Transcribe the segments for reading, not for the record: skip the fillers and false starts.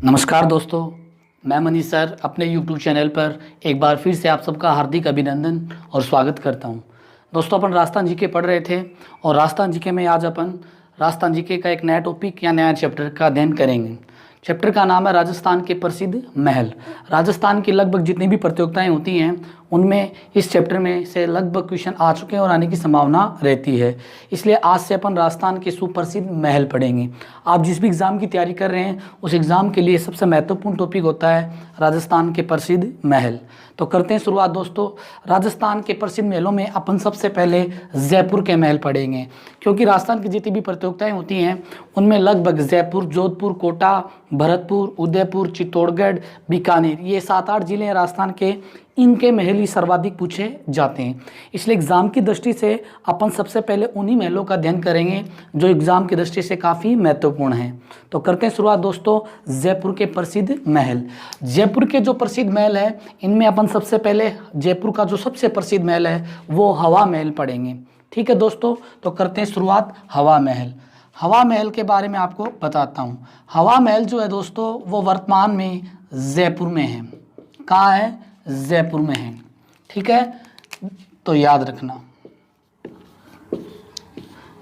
नमस्कार दोस्तों, मैं मनीष सर अपने YouTube चैनल पर एक बार फिर से आप सबका हार्दिक अभिनंदन और स्वागत करता हूं। दोस्तों, अपन राजस्थान जीके पढ़ रहे थे और राजस्थान जीके में आज अपन राजस्थान जीके का एक नया टॉपिक या नया चैप्टर का अध्ययन करेंगे। चैप्टर का नाम है राजस्थान के प्रसिद्ध महल। राजस्थान की लगभग जितनी भी प्रतियोगिताएं होती हैं उनमें इस चैप्टर में से लगभग क्वेश्चन आ चुके हैं और आने की संभावना रहती है। इसलिए आज से अपन राजस्थान के सुप्रसिद्ध महल पढ़ेंगे। आप जिस भी एग्ज़ाम की तैयारी कर रहे हैं उस एग्ज़ाम के लिए सबसे महत्वपूर्ण टॉपिक होता है राजस्थान के प्रसिद्ध महल। तो करते हैं शुरुआत दोस्तों। राजस्थान के प्रसिद्ध महलों में अपन सबसे पहले जयपुर के महल पढ़ेंगे, क्योंकि राजस्थान की जितनी भी प्रतियोगिताएं होती हैं उनमें लगभग जयपुर, जोधपुर, कोटा, भरतपुर, उदयपुर, चित्तौड़गढ़, बीकानेर, ये 7-8 जिले हैं राजस्थान के, इनके महल ही सर्वाधिक पूछे जाते हैं। इसलिए एग्ज़ाम की दृष्टि से अपन सबसे पहले उन्हीं महलों का अध्ययन करेंगे जो एग्ज़ाम की दृष्टि से काफ़ी महत्वपूर्ण हैं। तो करते हैं शुरुआत दोस्तों जयपुर के प्रसिद्ध महल। जयपुर के जो प्रसिद्ध महल है इनमें अपन सबसे पहले जयपुर का जो सबसे प्रसिद्ध महल है वो हवा महल पढ़ेंगे। ठीक है दोस्तों, तो करते हैं शुरुआत हवा महल। हवा महल के बारे में आपको बताता हूँ। हवा महल जो है दोस्तों वो वर्तमान में जयपुर में है। कहाँ है? जयपुर में है। ठीक है, तो याद रखना।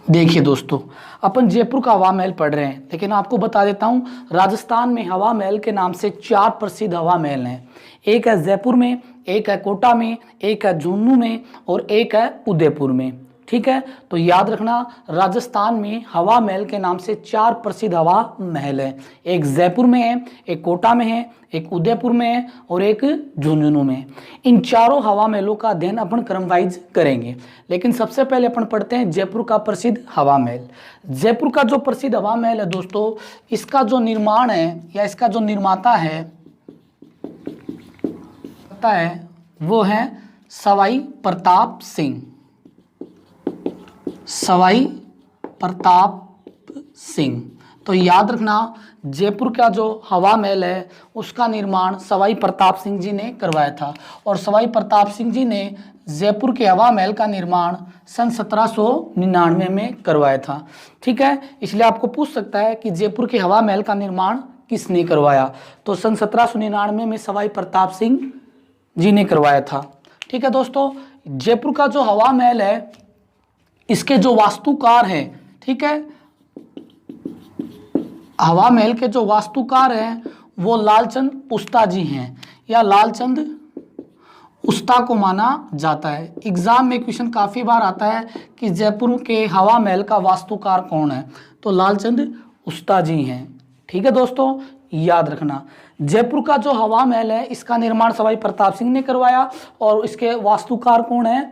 देखिए दोस्तों, अपन जयपुर का हवा महल पढ़ रहे हैं, लेकिन आपको बता देता हूँ राजस्थान में हवा महल के नाम से 4 प्रसिद्ध हवा महल हैं। एक है जयपुर में, एक है कोटा में, एक है झुंझुनू में और एक है उदयपुर में। ठीक है, तो याद रखना राजस्थान में हवा महल के नाम से 4 प्रसिद्ध हवा महल है। एक जयपुर में है, एक कोटा में है, एक उदयपुर में है और एक झुंझुनू में। इन चारों हवा महलों का अध्ययन अपन क्रम वाइज करेंगे, लेकिन सबसे पहले अपन पढ़ते हैं जयपुर का प्रसिद्ध हवा महल। जयपुर का जो प्रसिद्ध हवा महल है दोस्तों, इसका जो निर्माण है या इसका जो निर्माता है वो है सवाई प्रताप सिंह। सवाई प्रताप सिंह। तो याद रखना जयपुर का जो हवा महल है उसका निर्माण सवाई प्रताप सिंह जी ने करवाया था और सवाई प्रताप सिंह जी ने जयपुर के हवा महल का निर्माण सन 1799 में करवाया था। ठीक है, इसलिए आपको पूछ सकता है कि जयपुर के हवा महल का निर्माण किसने करवाया, तो सन 1799 में सवाई प्रताप सिंह जी ने करवाया था। ठीक है दोस्तों, जयपुर का जो हवा महल है इसके जो वास्तुकार हैं, ठीक है, हवा महल के जो वास्तुकार हैं वो लालचंद उस्ता जी हैं या लालचंद उस्ता को माना जाता है। एग्जाम में क्वेश्चन काफ़ी बार आता है कि जयपुर के हवा महल का वास्तुकार कौन है, तो लालचंद उस्ता जी हैं। ठीक है दोस्तों, याद रखना जयपुर का जो हवा महल है इसका निर्माण सवाई प्रताप सिंह ने करवाया और इसके वास्तुकार कौन है?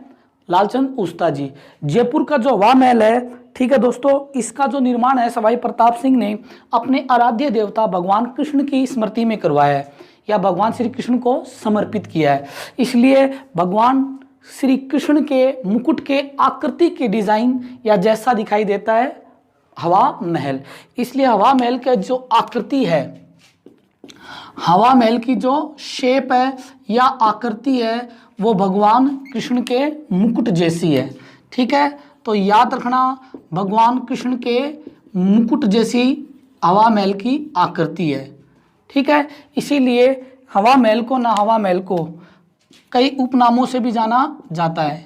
लालचंद उस्ता जी। जयपुर का जो हवा महल है, ठीक है दोस्तों, इसका जो निर्माण है सवाई प्रताप सिंह ने अपने आराध्य देवता भगवान कृष्ण की स्मृति में करवाया है या भगवान श्री कृष्ण को समर्पित किया है। इसलिए भगवान श्री कृष्ण के मुकुट के आकृति के डिजाइन या जैसा दिखाई देता है हवा महल, इसलिए हवा महल का जो आकृति है, हवा महल की जो शेप है या आकृति है वो भगवान कृष्ण के मुकुट जैसी है। ठीक है, तो याद रखना भगवान कृष्ण के मुकुट जैसी हवा महल की आकृति है। ठीक है, इसीलिए हवा महल को हवा महल को कई उपनामों से भी जाना जाता है।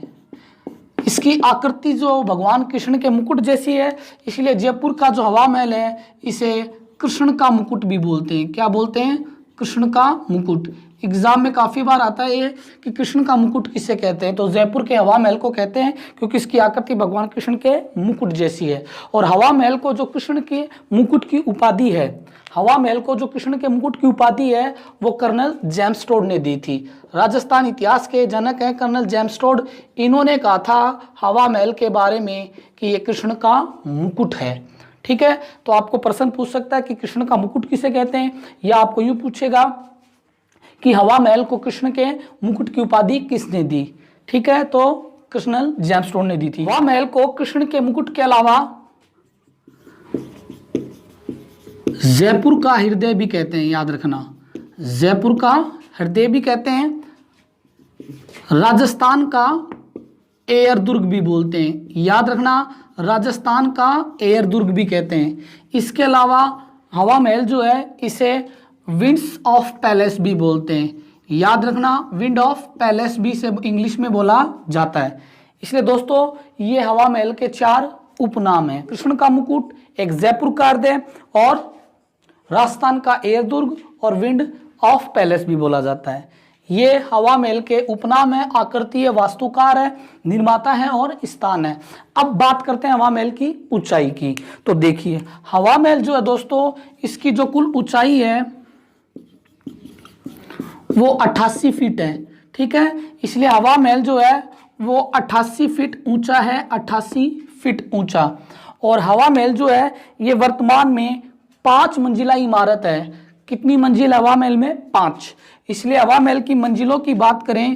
इसकी आकृति जो भगवान कृष्ण के मुकुट जैसी है, इसलिए जयपुर का जो हवा महल है इसे कृष्ण का मुकुट भी बोलते हैं। क्या बोलते हैं? कृष्ण का मुकुट। एग्जाम में काफ़ी बार आता है ये कि कृष्ण का मुकुट किसे कहते हैं, तो जयपुर के हवा महल को कहते हैं क्योंकि इसकी आकृति भगवान कृष्ण के मुकुट जैसी है। और हवा महल को जो कृष्ण के मुकुट की उपाधि है, हवा महल को जो कृष्ण के मुकुट की उपाधि है वो कर्नल जेम्स टोड ने दी थी। राजस्थान इतिहास के जनक हैं कर्नल जेम्स टोड। इन्होंने कहा था हवा महल के बारे में कि ये कृष्ण का मुकुट है। ठीक है, तो आपको प्रश्न पूछ सकता है कि कृष्ण का मुकुट किसे कहते हैं, या आपको यूँ पूछेगा कि हवा महल को कृष्ण के मुकुट की उपाधि किसने दी। ठीक है, तो कर्नल जेम्स टोड ने दी थी। हवा महल को कृष्ण के मुकुट के अलावा जयपुर का हृदय भी कहते हैं। याद रखना जयपुर का हृदय भी कहते हैं, राजस्थान का एयर दुर्ग भी बोलते हैं। याद रखना राजस्थान का एयर दुर्ग भी कहते हैं। इसके अलावा हवा महल जो है इसे विंड्स ऑफ पैलेस भी बोलते हैं। याद रखना, विंड ऑफ पैलेस भी से इंग्लिश में बोला जाता है। इसलिए दोस्तों ये हवा महल के 4 उपनाम हैं। कृष्ण का मुकुट, एक जयपुर का हृदय, और राजस्थान का एयर दुर्ग, और विंड ऑफ पैलेस भी बोला जाता है। ये हवा महल के उपनाम है, आकृतीय वास्तुकार है, निर्माता है और स्थान है। अब बात करते हैं हवा महल की ऊंचाई की। तो देखिए हवा महल जो है दोस्तों, इसकी जो कुल ऊंचाई है वो 88 फीट है। ठीक है, इसलिए हवा महल जो है वो 88 फीट ऊंचा है, 88 फीट ऊंचा। और हवा महल जो है ये वर्तमान में 5 मंजिला इमारत है। कितनी मंजिल हवा महल में? 5। इसलिए हवा महल की मंजिलों की बात करें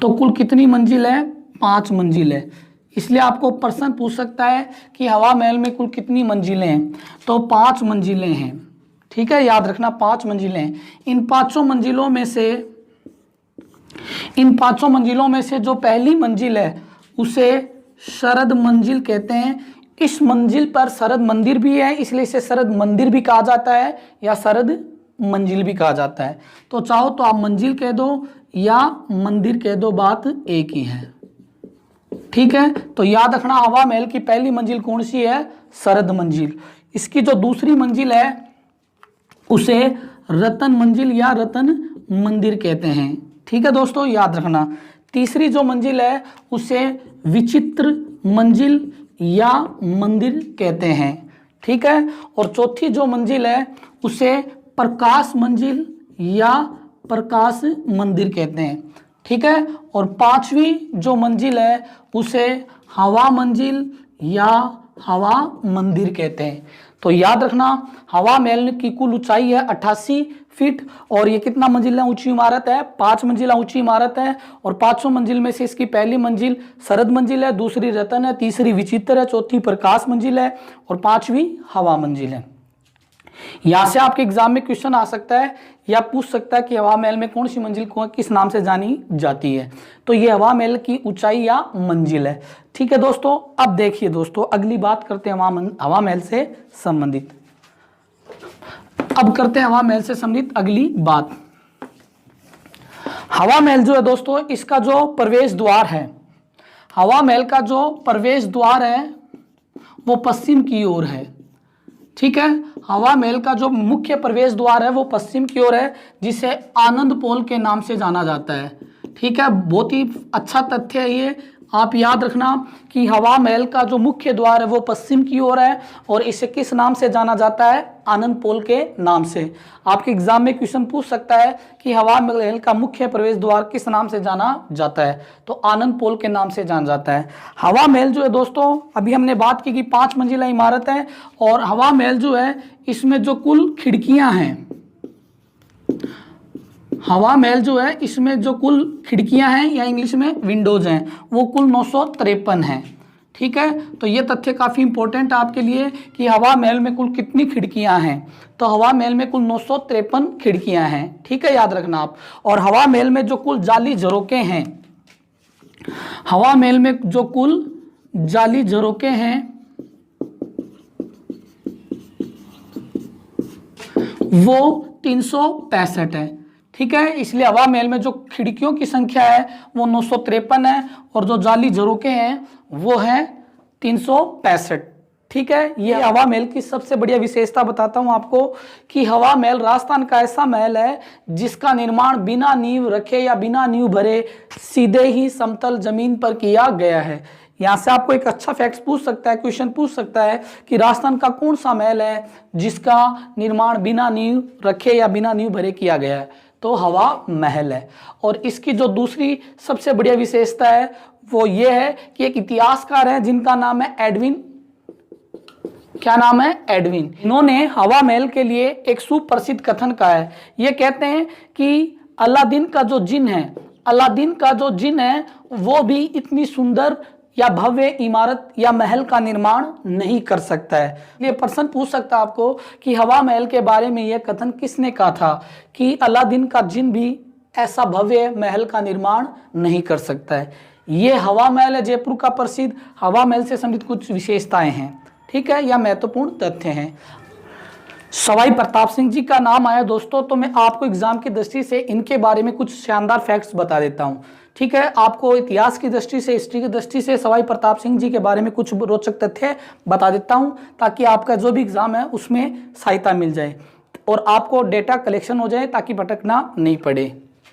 तो कुल कितनी मंजिल है? 5 मंजिल है। इसलिए आपको प्रश्न पूछ सकता है कि हवा महल में कुल कितनी मंजिलें हैं, तो 5 मंजिलें हैं। ठीक है, याद रखना 5 मंजिलें हैं। इन पांचों मंजिलों में से जो पहली मंजिल है उसे शरद मंजिल कहते हैं। इस मंजिल पर शरद मंदिर भी है, इसलिए इसे शरद मंदिर भी कहा जाता है या शरद मंजिल भी कहा जाता है। तो चाहो तो आप मंजिल कह दो या मंदिर कह दो, बात एक ही है। ठीक है, तो याद रखना हवा महल की पहली मंजिल कौन सी है? शरद मंजिल। इसकी जो दूसरी मंजिल है उसे रतन मंजिल या रतन मंदिर कहते हैं। ठीक है दोस्तों, याद रखना। तीसरी जो मंजिल है उसे विचित्र मंजिल या मंदिर कहते हैं। ठीक है, और चौथी जो मंजिल है उसे प्रकाश मंजिल या प्रकाश मंदिर कहते हैं। ठीक है, और 5वीं जो मंजिल है उसे हवा मंजिल या हवा मंदिर कहते हैं। तो याद रखना हवा महल की कुल ऊंचाई है 88 फीट, और ये कितना मंजिला ऊंची इमारत है? 5 मंजिला ऊंची इमारत है। और 500 मंजिल में से इसकी पहली मंजिल शरद मंजिल है, दूसरी रतन है, तीसरी विचित्र है, चौथी प्रकाश मंजिल है और 5वीं हवा मंजिल है। यहां से आपके एग्जाम में क्वेश्चन आ सकता है या पूछ सकता है कि हवा महल में कौन सी मंजिल को किस नाम से जानी जाती है। तो ये हवा महल की ऊंचाई या मंजिल है। ठीक है दोस्तों, अब देखिए दोस्तों अगली बात करते हैं हवा महल से संबंधित। अब करते हैं हवा महल से संबंधित अगली बात। हवा महल जो है दोस्तों, इसका जो प्रवेश द्वार है, हवा महल का जो प्रवेश द्वार है वो पश्चिम की ओर है। ठीक है, हवा महल का जो मुख्य प्रवेश द्वार है वो पश्चिम की ओर है, जिसे आनंद पोल के नाम से जाना जाता है। ठीक है, बहुत ही अच्छा तथ्य है ये, आप याद रखना कि हवा महल का जो मुख्य द्वार है वो पश्चिम की ओर है और इसे किस नाम से जाना जाता है? आनंद पोल के नाम से। आपके एग्जाम में क्वेश्चन पूछ सकता है कि हवा महल का मुख्य प्रवेश द्वार किस नाम से जाना जाता है, तो आनंद पोल के नाम से जाना जाता है। हवा महल जो है दोस्तों, अभी हमने बात की कि 5 मंजिला इमारत है, और हवा महल जो है इसमें जो कुल खिड़कियां हैं, हवा महल जो है इसमें जो कुल खिड़कियां हैं या इंग्लिश में विंडोज हैं वो कुल 953 हैं। ठीक है, तो ये तथ्य काफ़ी इंपॉर्टेंट है आपके लिए कि हवा महल में कुल कितनी खिड़कियां हैं। तो हवा महल में कुल 953 खिड़कियां हैं। ठीक है, याद रखना आप। और हवा महल में जो कुल जाली झरोके हैं, हवा महल में जो कुल जाली झरोके हैं वो 365 है। ठीक है, इसलिए हवा महल में जो खिड़कियों की संख्या है वो 953 है और जो जाली झरोके हैं वो है 365। ठीक है, ये हवा महल की सबसे बढ़िया विशेषता बताता हूं आपको कि हवा महल राजस्थान का ऐसा महल है जिसका निर्माण बिना नींव रखे या बिना नींव भरे सीधे ही समतल जमीन पर किया गया है। यहाँ से आपको एक अच्छा फैक्ट पूछ सकता है, क्वेश्चन पूछ सकता है कि राजस्थान का कौन सा महल है जिसका निर्माण बिना नींव रखे या बिना नींव भरे किया गया है, तो हवा महल है। और इसकी जो दूसरी सबसे बढ़िया विशेषता है वो ये है कि एक इतिहासकार है जिनका नाम है एडविन। क्या नाम है? एडविन। इन्होंने हवा महल के लिए एक सुप्रसिद्ध कथन कहा है। ये कहते हैं कि अलादीन का जो जिन है वो भी इतनी सुंदर या भव्य इमारत या महल का निर्माण नहीं कर सकता है। ये प्रश्न पूछ सकता है आपको कि हवा महल के बारे में यह कथन किसने कहा था कि अलादीन का जिन भी ऐसा भव्य महल का निर्माण नहीं कर सकता है। ये हवा महल है जयपुर का प्रसिद्ध। हवा महल से संबंधित कुछ विशेषताएं हैं, ठीक है, या महत्वपूर्ण तथ्य हैं। सवाई प्रताप सिंह जी का नाम आया दोस्तों, तो मैं आपको एग्जाम की दृष्टि से इनके बारे में कुछ शानदार फैक्ट्स बता देता हूं। ठीक है, आपको इतिहास की दृष्टि से, हिस्ट्री की दृष्टि से सवाई प्रताप सिंह जी के बारे में कुछ रोचक तथ्य बता देता हूं, ताकि आपका जो भी एग्जाम है उसमें सहायता मिल जाए और आपको डेटा कलेक्शन हो जाए, ताकि भटकना नहीं पड़े।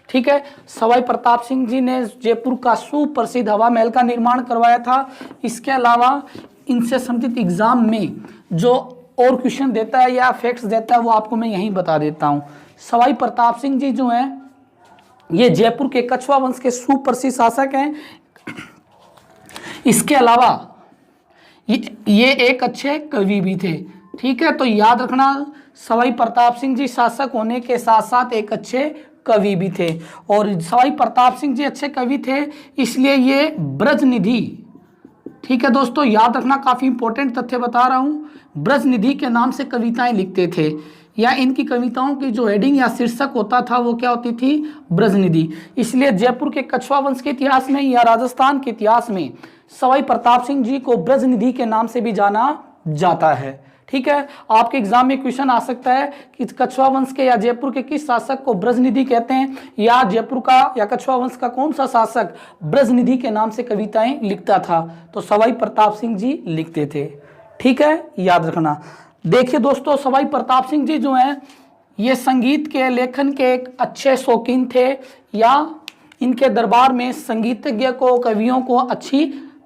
ठीक है, सवाई प्रताप सिंह जी ने जयपुर का सुप्रसिद्ध हवा महल का निर्माण करवाया था। इसके अलावा इनसे संबंधित एग्जाम में जो और क्वेश्चन देता है या फैक्ट्स देता है वो आपको मैं यहीं बता देता हूं। सवाई प्रताप सिंह जी जो हैं ये जयपुर के कछवा वंश के सुप्रसिद्ध शासक हैं। इसके अलावा ये एक अच्छे कवि भी थे। ठीक है, तो याद रखना सवाई प्रताप सिंह जी शासक होने के साथ साथ एक अच्छे कवि भी थे। और सवाई प्रताप सिंह जी अच्छे कवि थे, इसलिए ये ब्रजनिधि, ठीक है दोस्तों, याद रखना, काफी इंपॉर्टेंट तथ्य बता रहा हूं, ब्रजनिधि के नाम से कविताएं लिखते थे, या इनकी कविताओं की जो हेडिंग या शीर्षक होता था वो क्या होती थी, ब्रजनिधि। इसलिए जयपुर के कछवा वंश के इतिहास में या राजस्थान के इतिहास में सवाई प्रताप सिंह जी को ब्रजनिधि के नाम से भी जाना जाता है। ठीक है, आपके एग्जाम में क्वेश्चन आ सकता है कि कछवा वंश के या जयपुर के किस शासक को ब्रजनिधि कहते हैं, या जयपुर का या कछवा वंश का कौन सा शासक ब्रजनिधि के नाम से कविताएं लिखता था, तो सवाई प्रताप सिंह जी लिखते थे। ठीक है, याद रखना। देखिए दोस्तों, सवाई प्रताप सिंह जी जो हैं ये संगीत के लेखन के एक अच्छे शौकीन थे, या इनके दरबार में संगीतज्ञ को, कवियों को अच्छी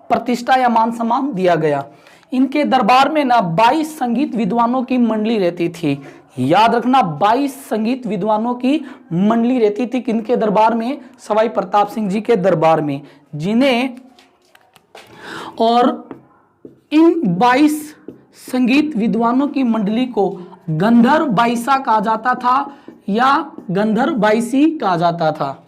प्रतिष्ठा या मान सम्मान दिया गया। इनके दरबार में ना 22 संगीत विद्वानों की मंडली रहती थी। याद रखना, 22 संगीत विद्वानों की मंडली रहती थी किनके दरबार में, सवाई प्रताप सिंह जी के दरबार में, जिन्हें, और इन 22 संगीत विद्वानों की मंडली को गंधर्व बाईसा कहा जाता था या गंधर्व बाईसी कहा जाता था।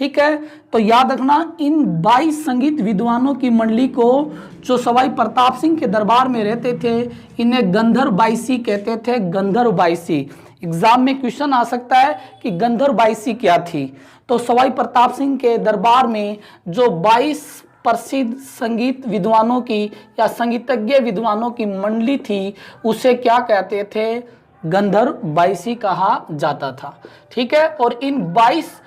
ठीक है, तो याद रखना, इन 22 संगीत विद्वानों की मंडली को जो सवाई प्रताप सिंह के दरबार में रहते थे इन्हें गंधर्व बाईसी कहते थे। गंधर्व बाईसी, एग्जाम में क्वेश्चन आ सकता है कि गंधर्व बाईसी क्या थी, तो सवाई प्रताप सिंह के दरबार में जो 22 प्रसिद्ध संगीत विद्वानों की या संगीतज्ञ विद्वानों की मंडली थी उसे क्या कहते थे, गंधर्व बाईसी कहा जाता था। ठीक है, और इन 22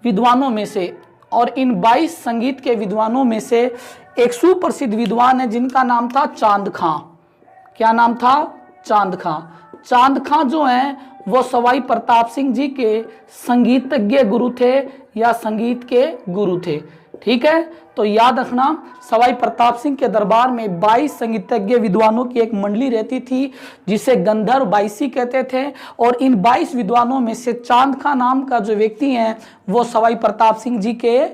विद्वानों में से, और इन 22 संगीत के विद्वानों में से एक सुप्रसिद्ध विद्वान है जिनका नाम था चांद खां। क्या नाम था, चांद खां। चांद खां जो हैं वो सवाई प्रताप सिंह जी के संगीतज्ञ गुरु थे या संगीत के गुरु थे। ठीक है, तो याद रखना, सवाई प्रताप सिंह के दरबार में 22 संगीतज्ञ विद्वानों की एक मंडली रहती थी जिसे गंधर्व बाईसी कहते थे, और इन 22 विद्वानों में से चांद खां नाम का जो व्यक्ति हैं वो सवाई प्रताप सिंह जी के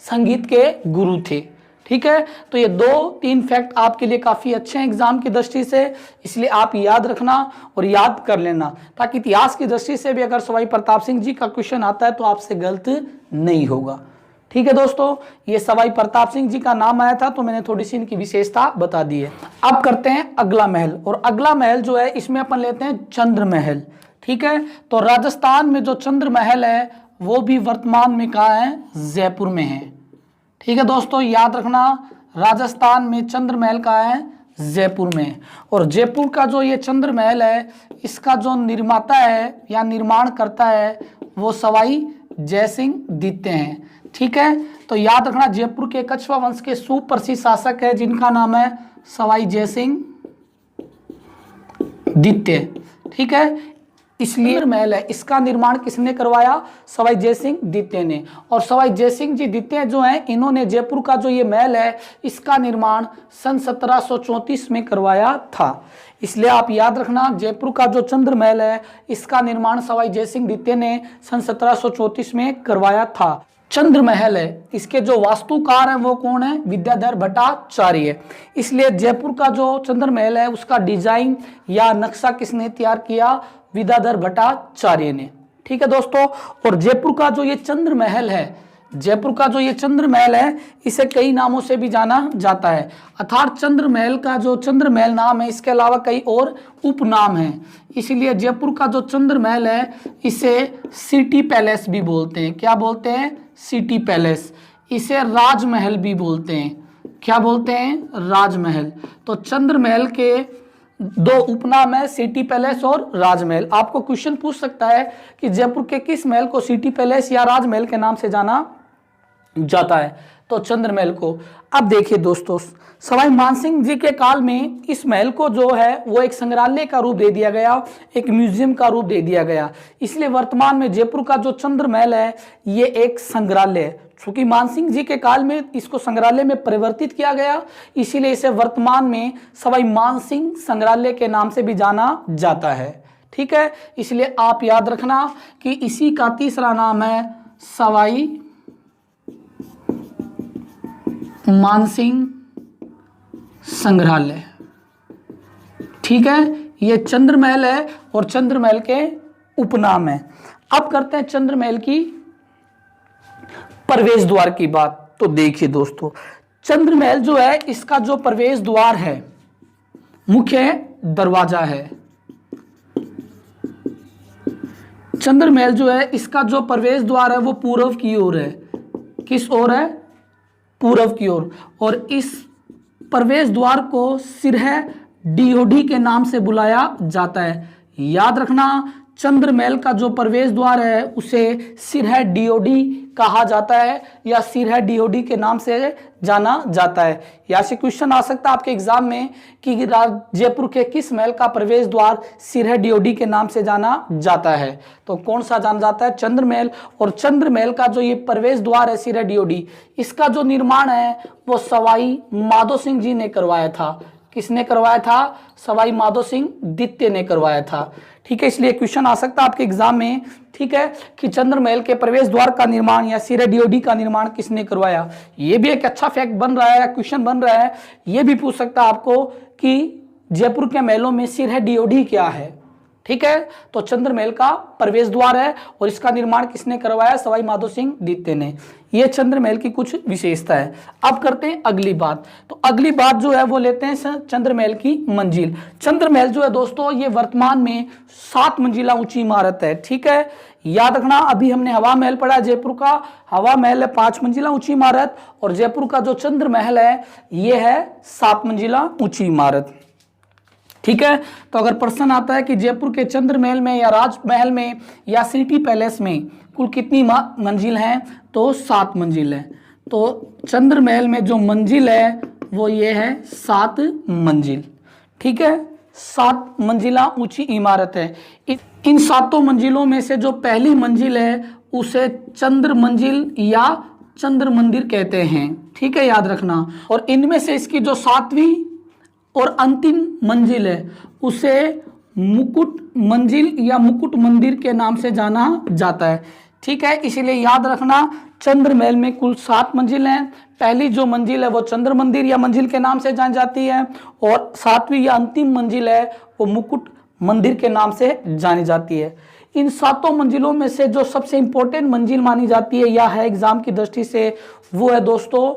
संगीत के गुरु थे। ठीक है, तो ये 2-3 फैक्ट आपके लिए काफी अच्छे हैं एग्जाम की दृष्टि से, इसलिए आप याद रखना और याद कर लेना, ताकि इतिहास की दृष्टि से भी अगर सवाई प्रताप सिंह जी का क्वेश्चन आता है तो आपसे गलत नहीं होगा। ठीक है दोस्तों, ये सवाई प्रताप सिंह जी का नाम आया था तो मैंने थोड़ी सी इनकी विशेषता बता दी है। अब करते हैं अगला महल, और अगला महल जो है इसमें अपन लेते हैं चंद्र महल। ठीक है, तो राजस्थान में जो चंद्र महल है वो भी वर्तमान में कहाँ है, जयपुर में है। ठीक है दोस्तों, याद रखना, राजस्थान में चंद्र महल कहाँ है, जयपुर में। और जयपुर का जो ये चंद्र महल है इसका जो निर्माता है या निर्माण करता है वो सवाई जयसिंह द्वितीय हैं। ठीक है, तो याद रखना, जयपुर के कछवा वंश के सुप्रसिद्ध शासक है जिनका नाम है सवाई जयसिंह द्वितीय। ठीक है, इसलिए महल है इसका निर्माण किसने करवाया, सवाई जयसिंह द्वितीय ने। और सवाई जयसिंह जी द्वितीय जो हैं इन्होंने जयपुर का जो ये महल है इसका निर्माण सन 1734 में करवाया था। इसलिए आप याद रखना, जयपुर का जो चंद्र महल है इसका निर्माण सवाई जयसिंह द्वितीय ने सन 1734 में करवाया था। चंद्र महल है, इसके जो वास्तुकार हैं वो कौन है, विद्याधर भट्टाचार्य। इसलिए जयपुर का जो चंद्र महल है उसका डिजाइन या नक्शा किसने तैयार किया, विद्याधर भट्टाचार्य ने। ठीक है दोस्तों, और जयपुर का जो ये चंद्र महल है, जयपुर का जो ये चंद्र महल है इसे कई नामों से भी जाना जाता है, अर्थात चंद्र महल का जो चंद्र महल नाम है इसके अलावा कई और उपनाम हैं। इसीलिए जयपुर का जो चंद्र महल है इसे सिटी पैलेस भी बोलते हैं। क्या बोलते हैं, सिटी पैलेस। इसे राजमहल भी बोलते हैं। क्या बोलते हैं, राजमहल। तो चंद्र महल के दो उपनाम है, सिटी पैलेस और राजमहल। आपको क्वेश्चन पूछ सकता है कि जयपुर के किस महल को सिटी पैलेस या राजमहल के नाम से जाना जाता है, तो चंद्रमहल को। अब देखिए दोस्तों, सवाई मानसिंह जी के काल में इस महल को जो है वो एक संग्रहालय का रूप दे दिया गया, एक म्यूजियम का रूप दे दिया गया। इसलिए वर्तमान में जयपुर का जो चंद्रमहल है ये एक संग्रहालय है। चूंकि मानसिंह जी के काल में इसको संग्रहालय में परिवर्तित किया गया, इसीलिए इसे वर्तमान में सवाई मानसिंह संग्रहालय के नाम से भी जाना जाता है। ठीक है, इसलिए आप याद रखना कि इसी का तीसरा नाम है सवाई मानसिंह संग्रहालय। ठीक है, ये चंद्रमहल है और चंद्रमहल के उपनाम है। अब करते हैं चंद्रमहल की प्रवेश द्वार की बात। तो देखिए दोस्तों, चंद्रमहल जो है इसका जो प्रवेश द्वार है, मुख्य दरवाजा है। चंद्रमहल जो है इसका जो प्रवेश द्वार है वो पूर्व की ओर है। किस ओर है? पूर्व की ओर। और इस प्रवेश द्वार को सिरह डीओडी के नाम से बुलाया जाता है। याद रखना, चंद्रमहल का जो प्रवेश द्वार है उसे सिरह डीओडी कहा जाता है या सिरह डीओडी के नाम से जाना जाता है। यहाँ से क्वेश्चन आ सकता है आपके एग्जाम में कि जयपुर के किस महल का प्रवेश द्वार सिरह डीओडी के नाम से जाना जाता है, तो कौन सा जाना जाता है? चंद्रमहल। और चंद्रमहल का जो ये प्रवेश द्वार है सिरह डीओडी, इसका जो निर्माण है वो सवाई माधो सिंह जी ने करवाया था। किसने करवाया था? सवाई माधो सिंह द्वितीय ने करवाया था। ठीक है, इसलिए क्वेश्चन आ सकता है आपके एग्जाम में, ठीक है, कि चंद्रमहल के प्रवेश द्वार का निर्माण या सिरह डीओडी का निर्माण किसने करवाया। ये भी एक अच्छा फैक्ट बन रहा है या क्वेश्चन बन रहा है। ये भी पूछ सकता है आपको कि जयपुर के महलों में सिरह डीओडी क्या है। ठीक है, तो चंद्रमहल का प्रवेश द्वार है और इसका निर्माण किसने करवाया? सवाई माधो सिंह द्वितीय ने। ये चंद्रमहल की कुछ विशेषता है। अब करते हैं अगली बात। तो अगली बात जो है वो लेते हैं चंद्रमहल की मंजिल। चंद्रमहल जो है दोस्तों ये वर्तमान में 7 मंजिला ऊंची इमारत है। ठीक है, याद रखना, अभी हमने हवा महल पढ़ा जयपुर का। हवा महल है 5 मंजिला ऊंची इमारत और जयपुर का जो चंद्रमहल है ये है 7 मंजिला ऊंची इमारत। ठीक है, तो अगर प्रश्न आता है कि जयपुर के चंद्रमहल में या राजमहल में या सिटी पैलेस में कुल कितनी मंजिल हैं, तो 7 मंजिल है। तो चंद्रमहल में जो मंजिल है वो ये है 7 मंजिल। ठीक है, 7 मंजिला ऊंची इमारत है। इन 7 मंजिलों में से जो पहली मंजिल है उसे चंद्र मंजिल या चंद्र मंदिर कहते हैं। ठीक है, याद रखना। और इनमें से इसकी जो 7वीं और अंतिम मंजिल है उसे मुकुट मंजिल या मुकुट मंदिर के नाम से जाना जाता है। ठीक है, इसीलिए याद रखना, चंद्रमहल में कुल 7 मंजिल हैं। पहली जो मंजिल है वो चंद्र मंदिर या मंजिल के नाम से जानी जाती है और 7वीं या अंतिम मंजिल है वो मुकुट मंदिर के नाम से जानी जाती है। इन 7 मंजिलों में से जो सबसे इंपॉर्टेंट मंजिल मानी जाती है या है एग्जाम की दृष्टि से, वो है दोस्तों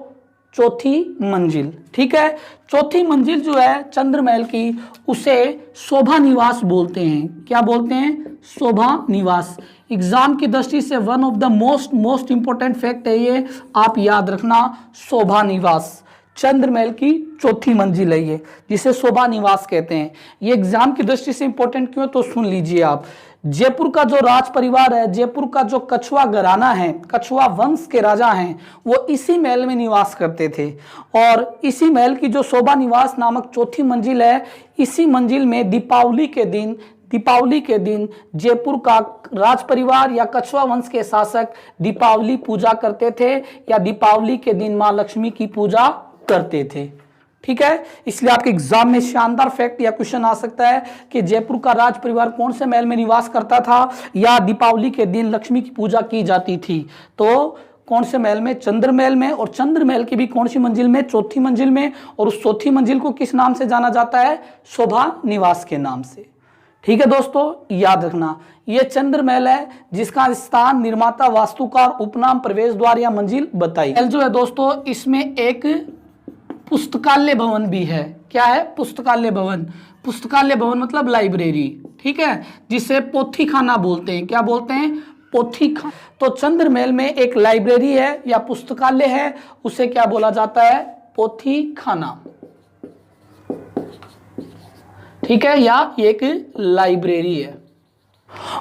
चौथी मंजिल। ठीक है, चौथी मंजिल जो है चंद्रमहल की उसे शोभा निवास बोलते हैं। क्या बोलते हैं? शोभा निवास। एग्जाम की दृष्टि से one of the most important fact है ये, आप याद रखना, शोभा निवास। चंद्रमहल की चौथी मंजिल है ये, जिसे शोभा निवास कहते हैं। ये एग्जाम की दृष्टि से इंपॉर्टेंट क्यों, तो सुन लीजिए आप। जयपुर का जो राज परिवार है, जयपुर का जो कछुआ घराना है, कछुआ वंश के राजा हैं, वो इसी महल में निवास करते थे। और इसी महल की जो शोभा निवास नामक चौथी मंजिल है, इसी मंजिल में दीपावली के दिन जयपुर का राज परिवार या कछुआ वंश के शासक दीपावली पूजा करते थे या दीपावली के दिन माँ लक्ष्मी की पूजा करते थे। ठीक है, इसलिए आपके एग्जाम में शानदार फैक्ट या क्वेश्चन आ सकता है कि जयपुर का राज परिवार कौन से महल में निवास करता था या दीपावली के दिन लक्ष्मी की पूजा की जाती थी, तो कौन से महल में? चंद्रमहल में। और चंद्रमहल की भी कौन सी मंजिल में? चौथी मंजिल में। और उस चौथी मंजिल को किस नाम से जाना जाता है? शोभा निवास के नाम से। ठीक है दोस्तों, याद रखना, यह चंद्रमहल है जिसका स्थान, निर्माता, वास्तुकार, उपनाम, प्रवेश द्वार या मंजिल बताई। जो है दोस्तों इसमें एक पुस्तकालय भवन भी है। क्या है? पुस्तकालय भवन। पुस्तकालय भवन मतलब लाइब्रेरी। ठीक है, जिसे पोथी खाना बोलते हैं। क्या बोलते हैं? पोथी खाना। तो चंद्रमहल में एक लाइब्रेरी है या पुस्तकालय है, उसे क्या बोला जाता है? पोथी खाना। ठीक है, या एक लाइब्रेरी है।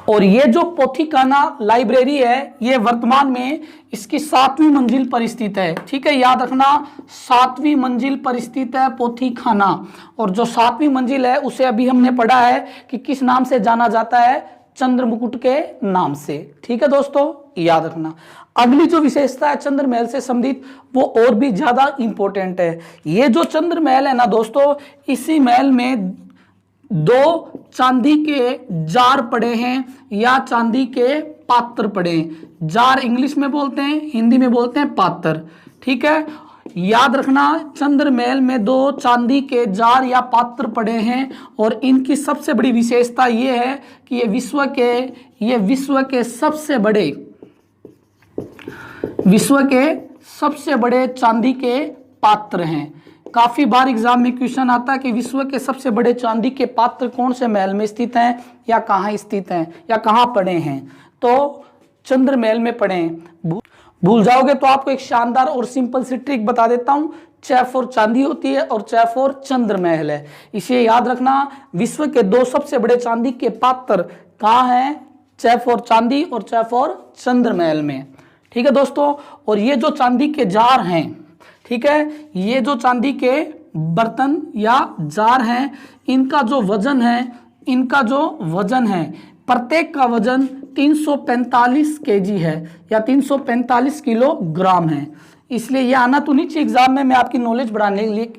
और ये जो पोथीखाना लाइब्रेरी है ये वर्तमान में इसकी 7वीं मंजिल पर स्थित है। ठीक है, याद रखना 7वीं मंजिल पर स्थित है पोथीखाना। और जो 7वीं मंजिल है उसे अभी हमने पढ़ा है कि किस नाम से जाना जाता है, चंद्र मुकुट के नाम से। ठीक है दोस्तों, याद रखना। अगली जो विशेषता है चंद्र महल से संबंधित वो और भी ज्यादा इंपॉर्टेंट है। ये जो चंद्र महल है ना दोस्तों, इसी महल में 2 चांदी के जार पड़े हैं या चांदी के पात्र पड़े हैं। जार इंग्लिश में बोलते हैं, हिंदी में बोलते हैं पात्र। ठीक है, याद रखना चंद्र महल में 2 चांदी के जार या पात्र पड़े हैं। और इनकी सबसे बड़ी विशेषता ये है कि ये विश्व के सबसे बड़े चांदी के पात्र हैं। काफी बार एग्जाम में क्वेश्चन आता है कि विश्व के सबसे बड़े चांदी के पात्र कौन से महल में स्थित हैं या कहाँ स्थित हैं या कहाँ पड़े हैं, तो चंद्र महल में पड़े हैं। भूल जाओगे तो आपको एक शानदार और सिंपल सी ट्रिक बता देता हूं। चैफोर चांदी होती है और चैफोर चंद्र महल है। इसे याद रखना, विश्व के 2 सबसे बड़े चांदी के पात्र कहाँ हैं, चैफोर चांदी और चैफोर चंद्र महल में। ठीक है दोस्तों, और ये जो चांदी के जार हैं, ठीक है, ये जो चांदी के बर्तन या जार हैं, इनका जो वजन है प्रत्येक का वजन 345 केजी है या 345 किलोग्राम है। इसलिए ये आना तो नहीं चाहिए एग्जाम में, मैं आपकी नॉलेज बढ़ाने के लिए,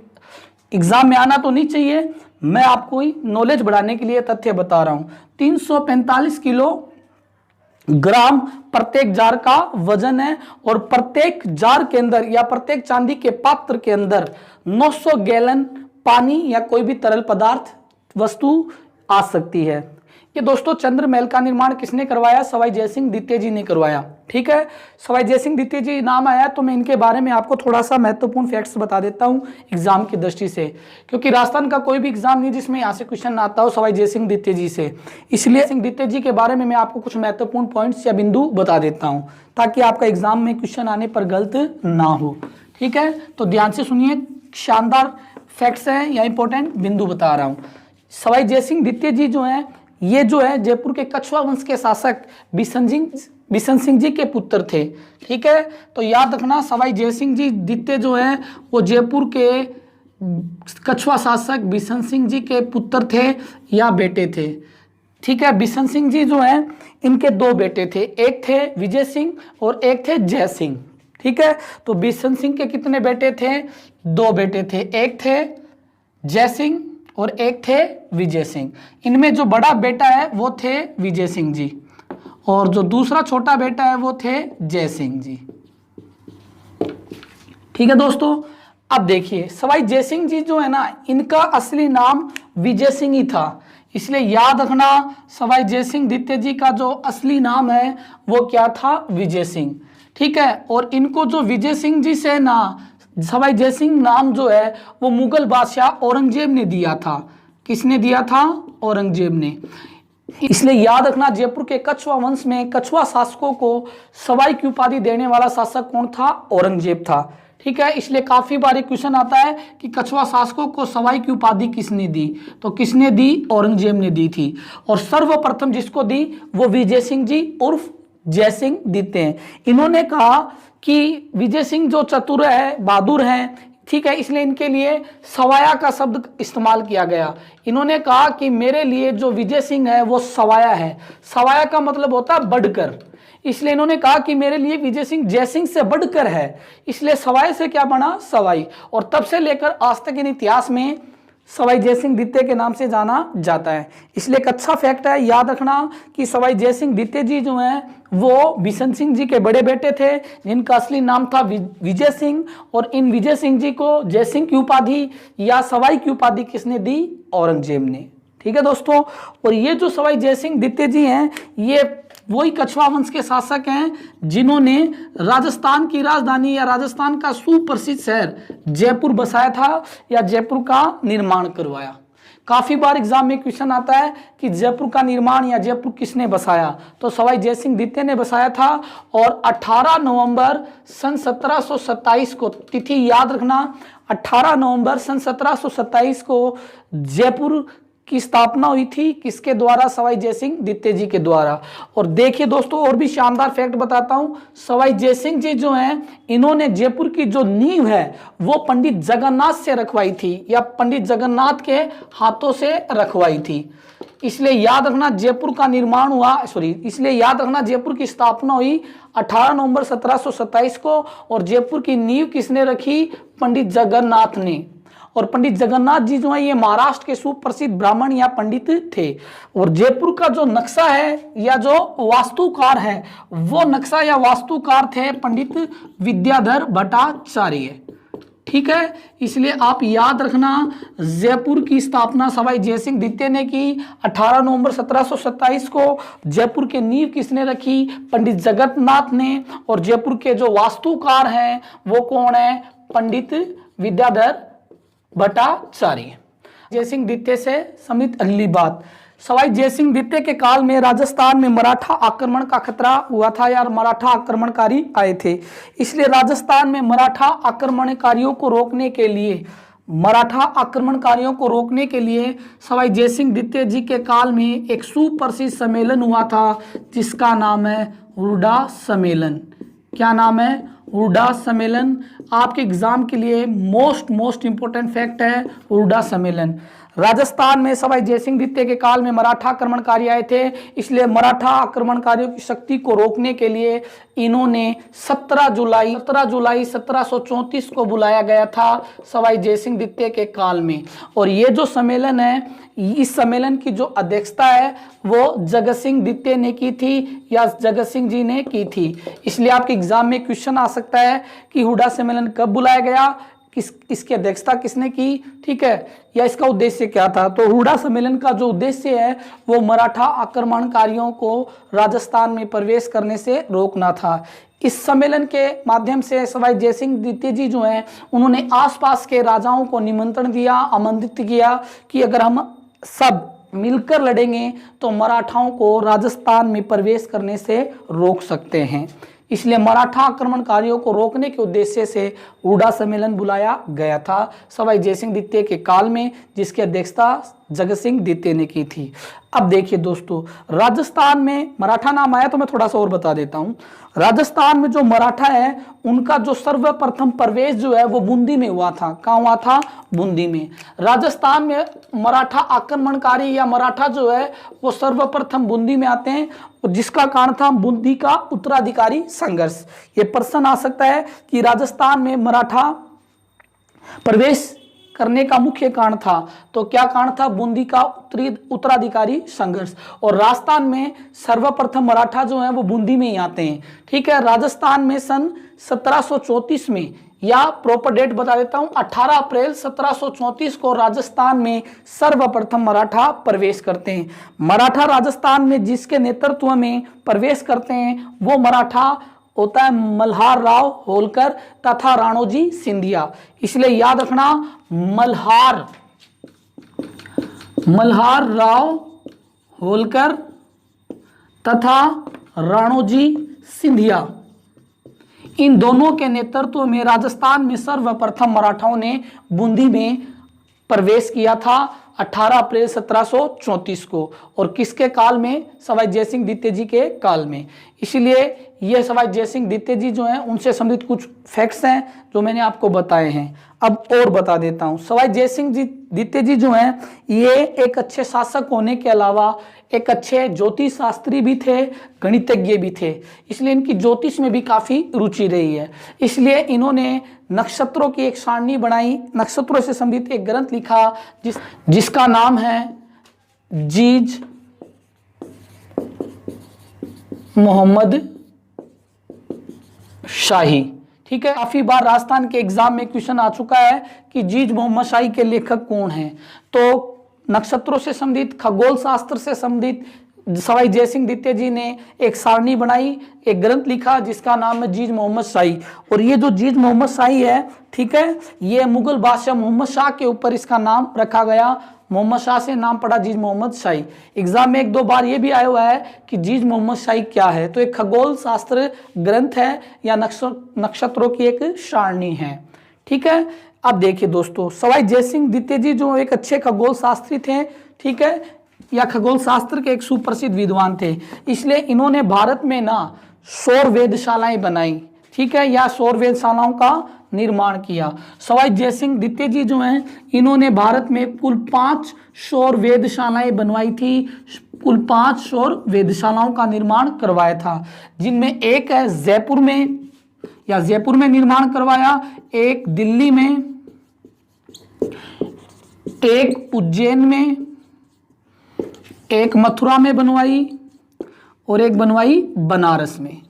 एग्जाम में आना तो नहीं चाहिए, मैं आपको नॉलेज बढ़ाने के लिए तथ्य बता रहा हूं। 345 किलोग्राम प्रत्येक जार का वजन है। और प्रत्येक जार के अंदर या प्रत्येक चांदी के पात्र के अंदर 900 गैलन पानी या कोई भी तरल पदार्थ वस्तु आ सकती है। ये दोस्तों चंद्र महल का निर्माण किसने करवाया, सवाई जयसिंह द्वितीय जी ने करवाया। ठीक है, सवाई जयसिंह द्वितीय जी नाम आया तो मैं इनके बारे में आपको थोड़ा सा महत्वपूर्ण फैक्ट्स बता देता हूं एग्जाम की दृष्टि से, क्योंकि राजस्थान का कोई भी एग्जाम नहीं जिसमें यहाँ से क्वेश्चन आता हो सवाई जयसिंह द्वितीय जी से। इसलिए सिंह द्वितीय जी के बारे में मैं आपको कुछ महत्वपूर्ण पॉइंट्स या बिंदु बता देता हूँ ताकि आपका एग्जाम में क्वेश्चन आने पर गलत ना हो। ठीक है, तो ध्यान से सुनिए, शानदार फैक्ट्स हैं या इंपॉर्टेंट बिंदु बता रहा हूँ। सवाई जयसिंह द्वितीय जी जो है, ये जो है जयपुर के कछवा वंश के शासक बिशन सिंह जी के पुत्र थे। ठीक है, तो याद रखना सवाई जयसिंह जी द्वितीय जो है वो जयपुर के कछवा शासक बिशन सिंह जी के पुत्र थे या बेटे थे। ठीक है, बिशन सिंह जी जो है इनके 2 बेटे थे, एक थे विजय सिंह और एक थे जय सिंह। ठीक है, तो बिशन सिंह के कितने बेटे थे, 2 बेटे थे, एक थे जय सिंह और एक थे विजय सिंह। इनमें जो बड़ा बेटा है वो थे विजय सिंह जी और जो दूसरा छोटा बेटा है वो थे जय सिंह जी। ठीक है दोस्तों, अब देखिए सवाई जय सिंह जी जो है ना, इनका असली नाम विजय सिंह ही था। इसलिए याद रखना सवाई जय सिंह द्वितीय जी का जो असली नाम है वो क्या था, विजय सिंह। ठीक है, और इनको जो विजय सिंह जी से ना सवाई जय सिंह नाम जो है वो मुगल बादशाह औरंगजेब ने दिया था। किसने दिया था, औरंगजेब ने। इसलिए याद रखना जयपुर के कछवा वंश में कछवा शासकों को सवाई की उपाधि देने वाला शासक कौन था, औरंगजेब था। ठीक है, इसलिए काफी बार क्वेश्चन आता है कि कछवा शासकों को सवाई की उपाधि किसने दी, तो किसने दी, औरंगजेब ने दी थी। और सर्वप्रथम जिसको दी वो विजय सिंह जी उर्फ जय सिंह द्वितीय हैं। इन्होंने कहा कि विजय सिंह जो चतुर है, बहादुर हैं, ठीक है, इसलिए इनके लिए सवाया का शब्द इस्तेमाल किया गया। इन्होंने कहा कि मेरे लिए जो विजय सिंह है वो सवाया है। सवाया का मतलब होता है बढ़कर, इसलिए इन्होंने कहा कि मेरे लिए विजय सिंह जय सिंह से बढ़कर है, इसलिए सवाई से क्या बना, सवाई। और तब से लेकर आज तक इन इतिहास में सवाई जय सिंह द्वितीय के नाम से जाना जाता है। इसलिए एक अच्छा फैक्ट है, याद रखना कि सवाई जय सिंह द्वितीय जी जो हैं वो बिशन सिंह जी के बड़े बेटे थे जिनका असली नाम था विजय सिंह। और इन विजय सिंह जी को जय सिंह की उपाधि या सवाई की उपाधि किसने दी, औरंगजेब ने। ठीक है दोस्तों, और ये जो सवाई जय सिंह द्वितीय जी हैं ये वही कछवा वंश के शासक हैं जिन्होंने राजस्थान की राजधानी या राजस्थान का सुप्रसिद्ध शहर जयपुर बसाया था या जयपुर का निर्माण करवाया। काफी बार एग्जाम में क्वेश्चन आता है कि जयपुर का निर्माण या जयपुर किसने बसाया, तो सवाई जय सिंह द्वितीय ने बसाया था। और 18 नवंबर सन 1727 को, तिथि याद रखना, 18 नवंबर सन 1727 को जयपुर की स्थापना हुई थी किसके द्वारा? सवाई जयसिंह द्वितीय जी के द्वारा। और देखिए दोस्तों और भी शानदार फैक्ट बताता हूं, सवाई जयसिंह जी जो हैं इन्होंने जयपुर की जो नींव है वो पंडित जगन्नाथ से रखवाई थी, या पंडित जगन्नाथ के हाथों से रखवाई थी। इसलिए याद रखना जयपुर का निर्माण हुआ, इसलिए याद रखना जयपुर की स्थापना हुई 18 नवंबर 1727 को, और जयपुर की नींव किसने रखी? पंडित जगन्नाथ ने। और पंडित जगन्नाथ जी जो है ये महाराष्ट्र के सुप्रसिद्ध ब्राह्मण या पंडित थे। और जयपुर का जो नक्शा है या जो वास्तुकार है वो नक्शा या वास्तुकार थे पंडित विद्याधर भट्टाचार्य। ठीक है, इसलिए आप याद रखना जयपुर की स्थापना सवाई जयसिंह द्वितीय ने की 18 नवंबर 1727 को। जयपुर के नींव किसने रखी? पंडित जगन्नाथ ने। और जयपुर के जो वास्तुकार हैं वो कौन है? पंडित विद्याधर भट्टाचार्य। जयसिंह द्वितीय से संबंधित अगली बात, सवाई जयसिंह द्वितीय के काल में राजस्थान में मराठा आक्रमण का खतरा हुआ था यार, मराठा आक्रमणकारी आए थे। इसलिए राजस्थान में मराठा आक्रमणकारियों को रोकने के लिए सवाई जयसिंह द्वितीय जी के काल में एक सुप्रसिद्ध सम्मेलन हुआ था जिसका नाम है हुरडा सम्मेलन। क्या नाम है? हुरडा सम्मेलन। आपके एग्जाम के लिए मोस्ट इंपोर्टेंट फैक्ट है हुरडा सम्मेलन। राजस्थान में सवाई जयसिंह द्वितीय के काल में मराठा आक्रमणकारी आए थे, इसलिए मराठा आक्रमणकारियों की शक्ति को रोकने के लिए इन्होंने 17 जुलाई 1734 को बुलाया गया था सवाई जयसिंह द्वितीय के काल में। और ये जो सम्मेलन है, इस सम्मेलन की जो अध्यक्षता है वो जगत सिंह द्वितीय ने की थी या जगत सिंह जी ने की थी। इसलिए आपके एग्जाम में क्वेश्चन आ सकता है कि हुरडा सम्मेलन कब बुलाया गया, इसकी अध्यक्षता किसने की, ठीक है, या इसका उद्देश्य क्या था? तो हुरडा सम्मेलन का जो उद्देश्य है वो मराठा आक्रमणकारियों को राजस्थान में प्रवेश करने से रोकना था। इस सम्मेलन के माध्यम से सवाई जयसिंह द्वितीय जी जो हैं उन्होंने आसपास के राजाओं को निमंत्रण दिया, आमंत्रित किया कि अगर हम सब मिलकर लड़ेंगे तो मराठाओं को राजस्थान में प्रवेश करने से रोक सकते हैं। इसलिए मराठा आक्रमणकारियों को रोकने के उद्देश्य से हुरडा सम्मेलन बुलाया गया था सवाई जयसिंह द्वितीय के काल में, जिसकी अध्यक्षता जगत सिंह द्वितीय ने की थी। अब देखिए दोस्तों, राजस्थान में मराठा नाम आया तो मैं थोड़ा सा और बता देता हूं। राजस्थान में जो मराठा है उनका जो सर्वप्रथम प्रवेश जो है वो बूंदी में हुआ था। कहाँ हुआ था? बूंदी में। राजस्थान में मराठा आक्रमणकारी या मराठा जो है वो सर्वप्रथम बूंदी में आते हैं, जिसका कारण था बूंदी का उत्तराधिकारी संघर्ष। ये प्रश्न आ सकता है कि राजस्थान में मराठा प्रवेश करने का मुख्य कारण था, तो क्या कारण था? बूंदी का उत्तराधिकारी संघर्ष। और राजस्थान में सर्वप्रथम मराठा जो है वो बूंदी में ही आते हैं। ठीक है, राजस्थान में सन 1734 में, या प्रॉपर डेट बता देता हूं, 18 अप्रैल 1734 को राजस्थान में सर्वप्रथम मराठा प्रवेश करते हैं। मराठा राजस्थान में जिसके नेतृत्व में प्रवेश करते हैं वो मराठा होता है मल्हार राव होलकर तथा राणोजी सिंधिया। इसलिए याद रखना मल्हार राव होलकर तथा राणोजी सिंधिया, इन दोनों के नेतृत्व में राजस्थान में सर्वप्रथम मराठाओं ने बूंदी में प्रवेश किया था 18 अप्रैल 1734 को। और किसके काल में? सवाई जयसिंह द्वितीय जी के काल में। इसलिए ये सवाई जयसिंह द्वितीय जी जो हैं उनसे संबंधित कुछ फैक्ट्स हैं जो मैंने आपको बताए हैं। अब और बता देता हूं, सवाई जयसिंह जी द्वितीय जी जो हैं ये एक अच्छे शासक होने के अलावा एक अच्छे ज्योतिष शास्त्री भी थे, गणितज्ञ भी थे। इसलिए इनकी ज्योतिष में भी काफ़ी रुचि रही है। इसलिए इन्होंने नक्षत्रों की एक सारणी बनाई, नक्षत्रों से संबंधित एक ग्रंथ लिखा जिसका नाम है जीज मोहम्मद शाही। ठीक है, काफी बार राजस्थान के एग्जाम में क्वेश्चन आ चुका है कि जीज मोहम्मद शाही के लेखक कौन हैं। तो नक्षत्रों से संबंधित, खगोल शास्त्र से संबंधित सवाई जयसिंह द्वितीय जी ने एक सारणी बनाई, एक ग्रंथ लिखा जिसका नाम है जीज मोहम्मद शाही। और ये जो जीज मोहम्मद शाही है, ठीक है, ये मुगल बादशाह मोहम्मद शाह के ऊपर इसका नाम रखा गया। मोहम्मद शाह से नाम पड़ा जीज मोहम्मद शाही। एग्जाम में एक दो बार ये भी आया हुआ है कि जीज मोहम्मद शाही क्या है, तो एक खगोल शास्त्र ग्रंथ है या नक्षत्रों की एक सारणी है। ठीक है, अब देखिए दोस्तों, सवाई जयसिंह द्वितीय जी जो एक अच्छे खगोल शास्त्री थे, ठीक है, या खगोल शास्त्र के एक सुप्रसिद्ध विद्वान थे, इसलिए इन्होंने भारत में ना सौर वेधशालाएं बनाई, ठीक है, या सौर वेधशालाओं का निर्माण किया। सवाई जयसिंह द्वितीय जी जो हैं इन्होंने भारत में कुल 5 सौर वेधशालाएं बनवाई थी, कुल 5 सौर वेधशालाओं का निर्माण करवाया था, जिनमें एक है जयपुर में या जयपुर में निर्माण करवाया, एक दिल्ली में, एक उज्जैन में, एक मथुरा में बनवाई और एक बनवाई बनारस में।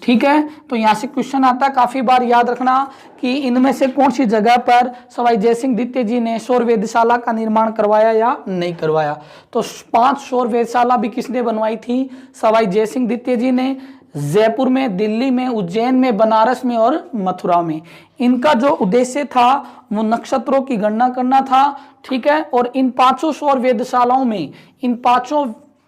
ठीक है, तो यहां से क्वेश्चन आता है, काफी बार याद रखना कि इनमें से कौन सी जगह पर सवाई जयसिंह द्वितीय जी ने सौर वेधशाला का निर्माण करवाया या नहीं करवाया। तो 5 सौर वेधशाला भी किसने बनवाई थी? सवाई जयसिंह द्वितीय जी ने, जयपुर में, दिल्ली में, उज्जैन में, बनारस में और मथुरा में। इनका जो उद्देश्य था वो नक्षत्रों की गणना करना था, ठीक है, और इन 5 सौर वेधशालाओं में, इन 5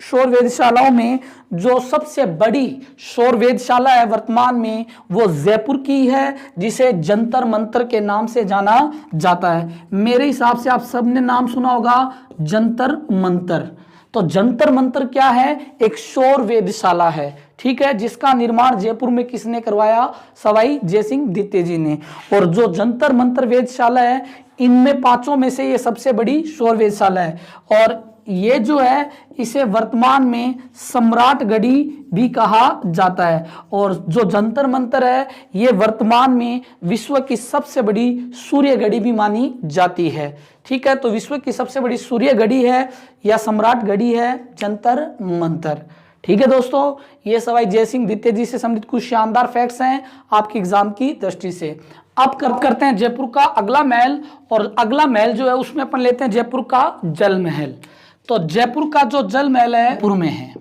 सौर वेधशालाओं में जो सबसे बड़ी सौर वेधशाला है वर्तमान में वो जयपुर की है, जिसे जंतर मंतर के नाम से जाना जाता है। मेरे हिसाब से आप सबने नाम सुना होगा जंतर मंतर। तो जंतर मंतर क्या है? एक सौर वेधशाला है, ठीक है, जिसका निर्माण जयपुर में किसने करवाया? सवाई जयसिंह द्वितीय जी ने। और जो जंतर मंतर वेधशाला है इनमें 5 में से ये सबसे बड़ी सौर वेधशाला है, और ये जो है इसे वर्तमान में सम्राट गढ़ी भी कहा जाता है। और जो जंतर मंतर है ये वर्तमान में विश्व की सबसे बड़ी सूर्य घड़ी भी मानी जाती है, ठीक है। तो विश्व की सबसे बड़ी सूर्य घड़ी है या सम्राट घड़ी है जंतर मंतर, ठीक है दोस्तों। ये सवाई जयसिंह द्वितीय जी से संबंधित कुछ शानदार फैक्ट्स हैं आपके एग्जाम की दृष्टि से। अब करते हैं जयपुर का अगला महल, और अगला महल जो है उसमें अपन लेते हैं जयपुर का जल महल। तो जयपुर का जो जल महल है जयपुर में है,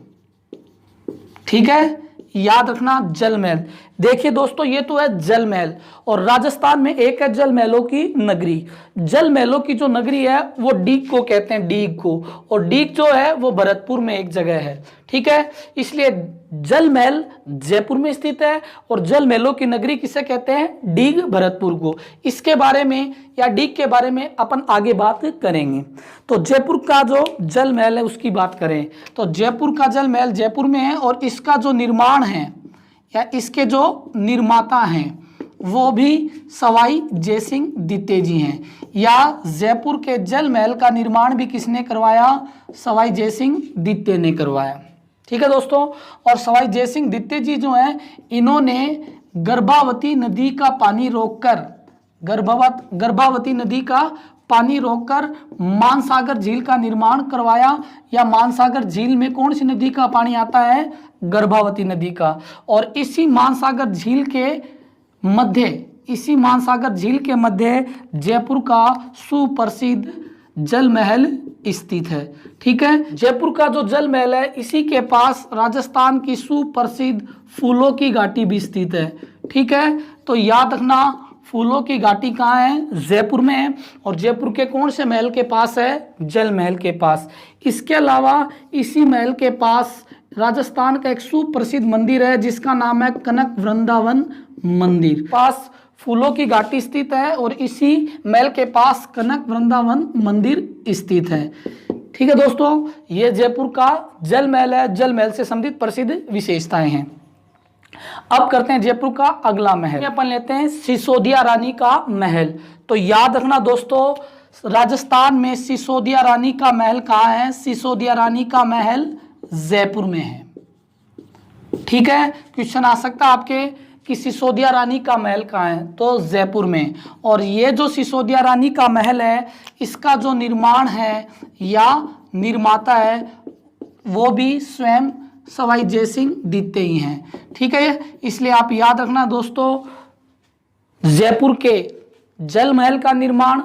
ठीक है, याद रखना जल महल। देखिए दोस्तों ये तो है जल महल, और राजस्थान में एक है जल महलों की नगरी। जल महलों की जो नगरी है वो डीग को कहते हैं, डीग को, और डीग जो है वो भरतपुर में एक जगह है, ठीक है। इसलिए जल महल जयपुर में स्थित है और जल महलों की नगरी किसे कहते हैं? डीग भरतपुर को। इसके बारे में या डीग के बारे में अपन आगे बात करेंगे। तो जयपुर का जो जल महल है उसकी बात करें तो जयपुर का जल महल जयपुर में है, और इसका जो निर्माण है या इसके जो निर्माता हैं वो भी सवाई जयसिंह द्वितीय जी हैं। या जयपुर के जल महल का निर्माण भी किसने करवाया? सवाई जयसिंह द्वितीय ने करवाया, ठीक है दोस्तों। और सवाई जयसिंह द्वितीय जी जो हैं इन्होंने गर्भावती नदी का पानी रोककर, गर्भावती नदी का पानी रोककर मानसागर झील का निर्माण करवाया। या मानसागर झील में कौन सी नदी का पानी आता है? गर्भावती नदी का। और इसी मानसागर झील के मध्य जयपुर का सुप्रसिद्ध जल महल स्थित है, ठीक है। जयपुर का जो जल महल है इसी के पास राजस्थान की सुप्रसिद्ध फूलों की घाटी भी स्थित है, ठीक है। तो याद रखना फूलों की घाटी कहाँ है? जयपुर में है, और जयपुर के कौन से महल के पास है? जल महल के पास। इसके अलावा इसी महल के पास राजस्थान का एक सुप्रसिद्ध मंदिर है जिसका नाम है कनक वृंदावन मंदिर। पास फूलों की घाटी स्थित है और इसी महल के पास कनक वृंदावन मंदिर स्थित है, ठीक है दोस्तों। ये जयपुर का जल महल है, जल महल से संबंधित प्रसिद्ध विशेषताएं हैं। अब करते हैं जयपुर का अगला महल। अपन लेते हैं सिसोदिया रानी का महल। तो याद रखना दोस्तों राजस्थान में सिसोदिया रानी का महल कहाँ है? सिसोदिया रानी का महल जयपुर में है, ठीक है। क्वेश्चन आ सकता है आपके कि सिसोदिया रानी का महल कहाँ है? तो जयपुर में। और ये जो सिसोदिया रानी का महल है इसका जो निर्माण है या निर्माता है वो भी स्वयं सवाई जयसिंह द्वितीय ही हैं, ठीक है। इसलिए आप याद रखना दोस्तों जयपुर के जल महल का निर्माण,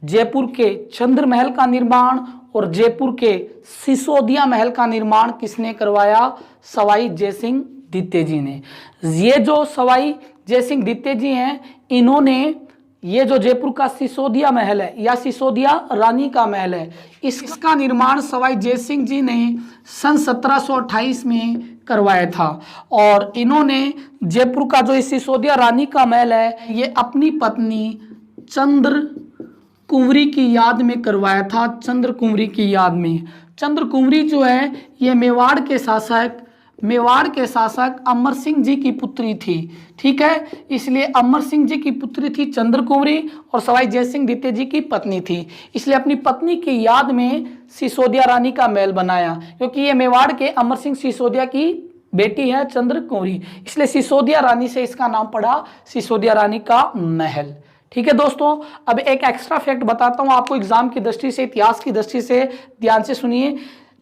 जयपुर के चंद्र महल का निर्माण और जयपुर के सिसोदिया महल का निर्माण किसने करवाया? सवाई जयसिंह द्वितीय जी ने। ये जो सवाई जयसिंह द्वितीय जी हैं इन्होंने ये जो जयपुर का सिसोदिया महल है या सिसोदिया रानी का महल है इसका निर्माण सवाई जयसिंह जी ने सन 1728 में करवाया था। और इन्होंने जयपुर का जो सिसोदिया रानी का महल है ये अपनी पत्नी चंद्र कुंवरी की याद में करवाया था? चंद्र कुंवरी की याद में। चंद्र कुंवरी जो है ये मेवाड़ के शासक अमर सिंह जी की पुत्री थी। ठीक है, इसलिए अमर सिंह जी की पुत्री थी चंद्र कुंवरी और सवाई जयसिंह द्वितीय जी की पत्नी थी। इसलिए अपनी पत्नी की याद में सिसोदिया रानी का महल बनाया, क्योंकि ये मेवाड़ के अमर सिंह सिसोदिया की बेटी है चंद्र कुंवरी, इसलिए सिसोदिया रानी से इसका नाम पड़ा सिसोदिया रानी का महल। ठीक है दोस्तों, अब एक एक्स्ट्रा फैक्ट बताता हूं आपको एग्जाम की दृष्टि से, इतिहास की दृष्टि से, ध्यान से सुनिए।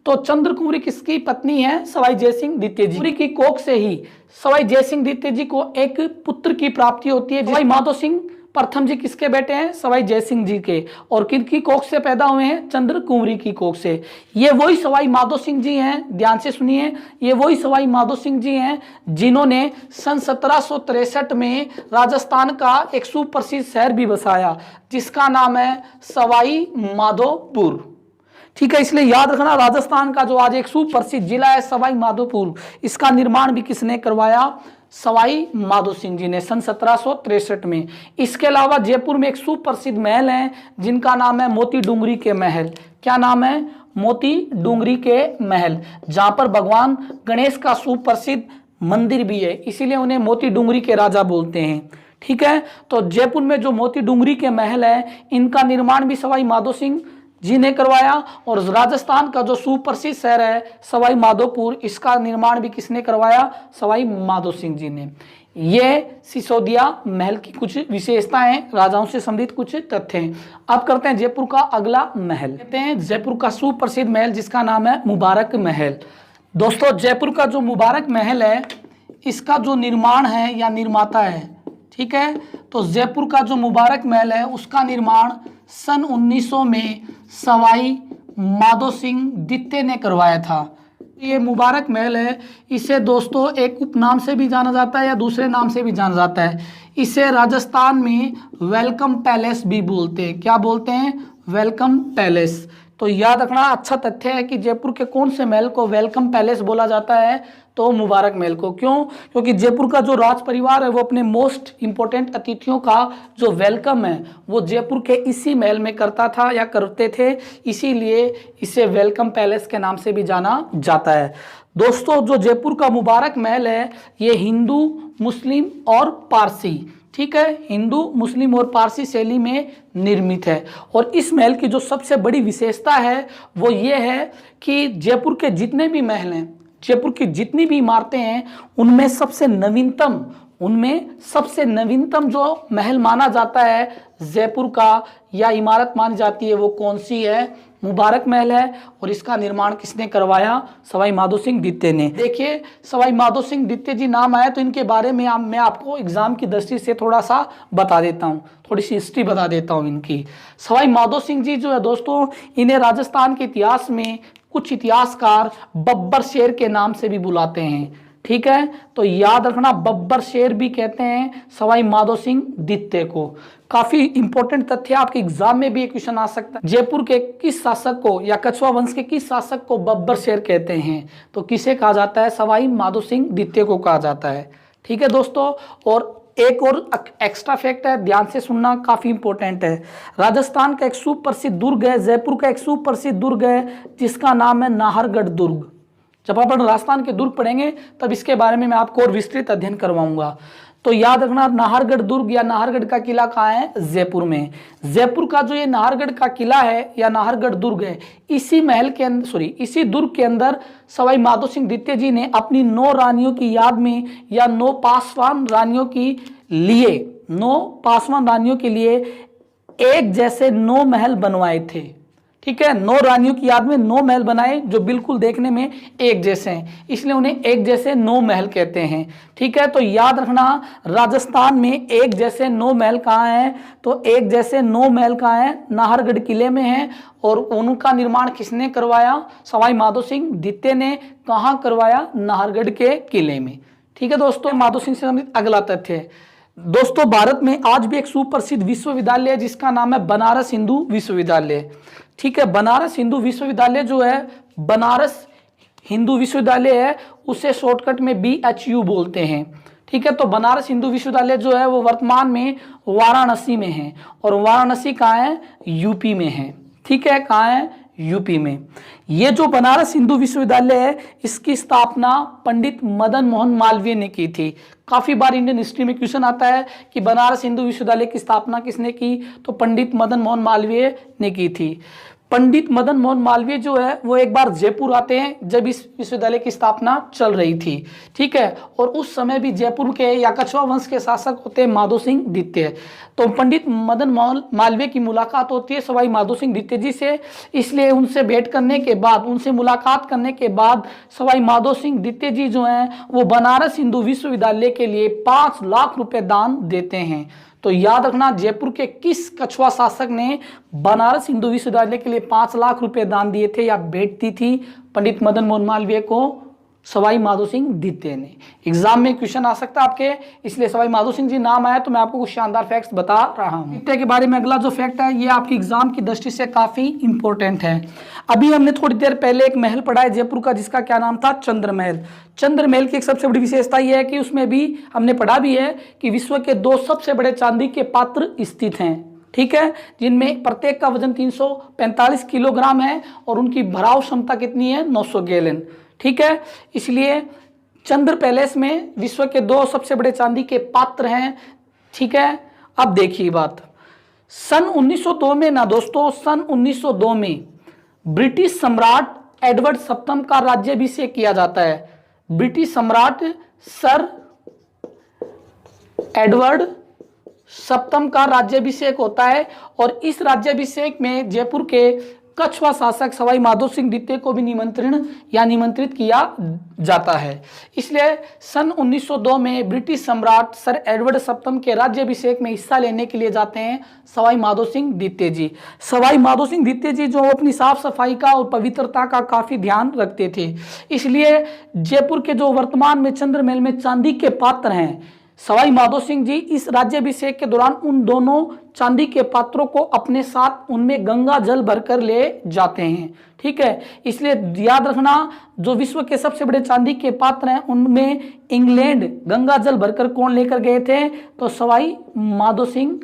तो चंद्र कुंवरी किसकी पत्नी है? सवाई जयसिंह द्वितीय जी। कुंवरी की कोख से ही सवाई जयसिंह द्वितीय जी को एक पुत्र की प्राप्ति होती है। सवाई माधो सिंह प्रथम जी किसके बेटे हैं? सवाई जयसिंह जी के। और किनकी कोख से पैदा हुए हैं? चंद्र कुंवरी की कोख से। ये वही सवाई माधो सिंह जी हैं, ध्यान से सुनिए, ये वही सवाई माधो सिंह जी हैं जिन्होंने सन 1763 में राजस्थान का एक सुप्रसिद्ध शहर भी बसाया जिसका नाम है सवाई माधोपुर। ठीक है, इसलिए याद रखना, राजस्थान का जो आज एक सुप्रसिद्ध जिला है सवाई माधोपुर, इसका निर्माण भी किसने करवाया? सवाई माधो सिंह जी ने सन 1763 में। इसके अलावा जयपुर में एक सुप्रसिद्ध महल है जिनका नाम है मोती डूंगरी के महल। क्या नाम है? मोती डूंगरी के महल, जहां पर भगवान गणेश का सुप्रसिद्ध मंदिर भी है, इसीलिए उन्हें मोती डूंगरी के राजा बोलते हैं। ठीक है, तो जयपुर में जो मोती डूंगरी के महल है इनका निर्माण भी सवाई माधो सिंह जी ने करवाया। और राजस्थान का जो सुप्रसिद्ध शहर है सवाई माधोपुर, इसका निर्माण भी किसने करवाया? सवाई माधो सिंह जी ने। ये सिसोदिया महल की कुछ विशेषताएं, राजाओं से संबंधित कुछ तथ्य हैं। अब करते हैं जयपुर का अगला महल, कहते हैं जयपुर का सुप्रसिद्ध महल जिसका नाम है मुबारक महल। दोस्तों, जयपुर का जो मुबारक महल है इसका जो निर्माण है या निर्माता है, ठीक है, तो जयपुर का जो मुबारक महल है उसका निर्माण सन 1900 में सवाई माधो सिंह द्वितीय ने करवाया था। ये मुबारक महल है, इसे दोस्तों एक उपनाम से भी जाना जाता है या दूसरे नाम से भी जाना जाता है। इसे राजस्थान में वेलकम पैलेस भी बोलते हैं। क्या बोलते हैं? Welcome palace. तो याद रखना, अच्छा तथ्य है कि जयपुर के कौन से महल को वेलकम पैलेस बोला जाता है? तो मुबारक महल को। क्यों? क्योंकि जयपुर का जो राज परिवार है वो अपने मोस्ट इंपॉर्टेंट अतिथियों का जो वेलकम है वो जयपुर के इसी महल में करता था या करते थे, इसीलिए इसे वेलकम पैलेस के नाम से भी जाना जाता है। दोस्तों, जो जयपुर का मुबारक महल है ये हिंदू, मुस्लिम और पारसी, ठीक है, हिंदू, मुस्लिम और पारसी शैली में निर्मित है। और इस महल की जो सबसे बड़ी विशेषता है वो ये है कि जयपुर के जितने भी महल हैं, जयपुर की जितनी भी इमारतें हैं, उनमें सबसे नवीनतम जो महल माना जाता है जयपुर का या इमारत मानी जाती है वो कौन सी है? मुबारक महल है। और इसका निर्माण किसने करवाया? सवाई माधो सिंह द्वितीय ने। देखिए, सवाई माधो सिंह द्वितीय जी नाम आया तो इनके बारे में मैं आपको एग्जाम की दृष्टि से थोड़ा सा बता देता हूँ, थोड़ी सी हिस्ट्री बता देता हूँ इनकी। सवाई माधो सिंह जी जो है दोस्तों, इन्हें राजस्थान के इतिहास में कुछ इतिहासकार बब्बर शेर के नाम से भी बुलाते हैं। ठीक है, तो याद रखना, बब्बर शेर भी कहते हैं सवाई माधो सिंह द्वितीय को। काफी इंपॉर्टेंट तथ्य, आपके एग्जाम में भी एक क्वेश्चन आ सकता है, जयपुर के किस शासक को या कछवा वंश के किस शासक को बब्बर शेर कहते हैं? तो किसे कहा जाता है? सवाई माधो सिंह द्वितीय को कहा जाता है। ठीक है दोस्तों, और एक और एक्स्ट्रा फैक्ट है, ध्यान से सुनना, काफी इंपॉर्टेंट है। राजस्थान का एक सुप्रसिद्ध दुर्ग है, जयपुर का एक सुप्रसिद्ध दुर्ग है जिसका नाम है नाहरगढ़ दुर्ग। जब अपन राजस्थान के दुर्ग पढ़ेंगे तब इसके बारे में मैं आपको और विस्तृत अध्ययन करवाऊंगा। तो याद रखना, नाहरगढ़ दुर्ग या नाहरगढ़ का किला कहाँ है? जयपुर में। जयपुर का जो ये नाहरगढ़ का किला है या नाहरगढ़ दुर्ग है, इसी महल के अंदर इसी दुर्ग के अंदर सवाई माधो सिंह द्वितीय जी ने अपनी 9 रानियों की याद में या 9 पासवान रानियों के लिए एक जैसे 9 महल बनवाए थे। ठीक है, 9 रानियों की याद में 9 महल बनाए जो बिल्कुल देखने में एक जैसे हैं, इसलिए उन्हें एक जैसे 9 महल कहते हैं। ठीक है, तो याद रखना, राजस्थान में एक जैसे 9 महल कहाँ हैं? तो एक जैसे 9 महल कहाँ हैं? नाहरगढ़ किले में हैं। और उनका निर्माण किसने करवाया? सवाई माधो सिंह द्वितीय ने। कहाँ करवाया? नाहरगढ़ के किले में। ठीक है दोस्तों, माधो सिंह से संबंधित अगला तथ्य है दोस्तों, भारत में आज भी एक सुप्रसिद्ध विश्वविद्यालय है जिसका नाम है बनारस हिंदू विश्वविद्यालय। ठीक है, बनारस हिंदू विश्वविद्यालय जो है, बनारस हिंदू विश्वविद्यालय है, उसे शॉर्टकट में BHU बोलते हैं। ठीक है। तो बनारस हिंदू विश्वविद्यालय जो है वो वर्तमान में वाराणसी में है, और वाराणसी कहाँ है? यूपी में है। ठीक है, कहाँ है? यूपी में। ये जो बनारस हिंदू विश्वविद्यालय है, इसकी स्थापना पंडित मदन मोहन मालवीय ने की थी। काफी बार इंडियन हिस्ट्री में क्वेश्चन आता है कि बनारस हिंदू विश्वविद्यालय की स्थापना किसने की, तो पंडित मदन मोहन मालवीय ने की थी। पंडित मदन मोहन मालवीय जो है वो एक बार जयपुर आते हैं जब इस विश्वविद्यालय की स्थापना चल रही थी। ठीक है, और उस समय भी जयपुर के या कछवा वंश के शासक होते हैं माधो सिंह द्वितीय। तो पंडित मदन मोहन मालवीय की मुलाकात होती है सवाई माधो सिंह द्वितीय जी से, इसलिए उनसे भेंट करने के बाद, उनसे मुलाकात करने के बाद सवाई माधो सिंह द्वितीय जी जो हैं वो बनारस हिंदू विश्वविद्यालय के लिए 5 लाख रुपए दान देते हैं। तो याद रखना, जयपुर के किस कछवा शासक ने बनारस हिंदू विश्वविद्यालय के लिए 5 लाख रुपए दान दिए थे या भेंट दी थी पंडित मदन मोहन मालवीय को? सवाई माधो सिंह द्वितीय ने। एग्जाम में क्वेश्चन आ सकता है आपके, इसलिए सवाई माधो सिंह जी नाम आया तो मैं आपको कुछ शानदार फैक्ट्स बता रहा हूं। द्वितीय के बारे में अगला जो फैक्ट है ये आपकी एग्जाम की दृष्टि से काफी इंपॉर्टेंट है। अभी हमने थोड़ी देर पहले एक महल पढ़ा है जयपुर का, जिसका क्या नाम था? चंद्र महल। चंद्र महल की एक सबसे बड़ी विशेषता यह है कि उसमें भी हमने पढ़ा भी है कि विश्व के 2 सबसे बड़े चांदी के पात्र स्थित हैं। ठीक है, जिनमें प्रत्येक का वजन 345 किलोग्राम है और उनकी भराव क्षमता कितनी है? 900 गैलन। ठीक है, इसलिए चंद्र पैलेस में विश्व के 2 सबसे बड़े चांदी के पात्र हैं। ठीक है, अब देखिए बात, सन 1902 में ना दोस्तों, सन 1902 में ब्रिटिश सम्राट एडवर्ड सप्तम का राज्याभिषेक किया जाता है। ब्रिटिश सम्राट सर एडवर्ड सप्तम का राज्याभिषेक होता है, और इस राज्याभिषेक में जयपुर के कछवा शासक सवाई माधो सिंह द्वितीय को भी निमंत्रित किया जाता है। इसलिए सन 1902 में ब्रिटिश सम्राट सर एडवर्ड सप्तम के राज्याभिषेक में हिस्सा लेने के लिए जाते हैं सवाई माधो सिंह द्वितीय जी। सवाई माधो सिंह द्वितीय जी जो अपनी साफ सफाई का और पवित्रता का काफी ध्यान रखते थे, इसलिए जयपुर के जो वर्तमान में चंद्र महल में चांदी के पात्र हैं, सवाई माधो सिंह जी इस राज्याभिषेक के दौरान उन दोनों चांदी के पात्रों को अपने साथ उनमें गंगा जल भरकर ले जाते हैं। ठीक है, इसलिए याद रखना, जो विश्व के सबसे बड़े चांदी के पात्र हैं उनमें इंग्लैंड गंगा जल भरकर कौन लेकर गए थे? तो सवाई माधो सिंह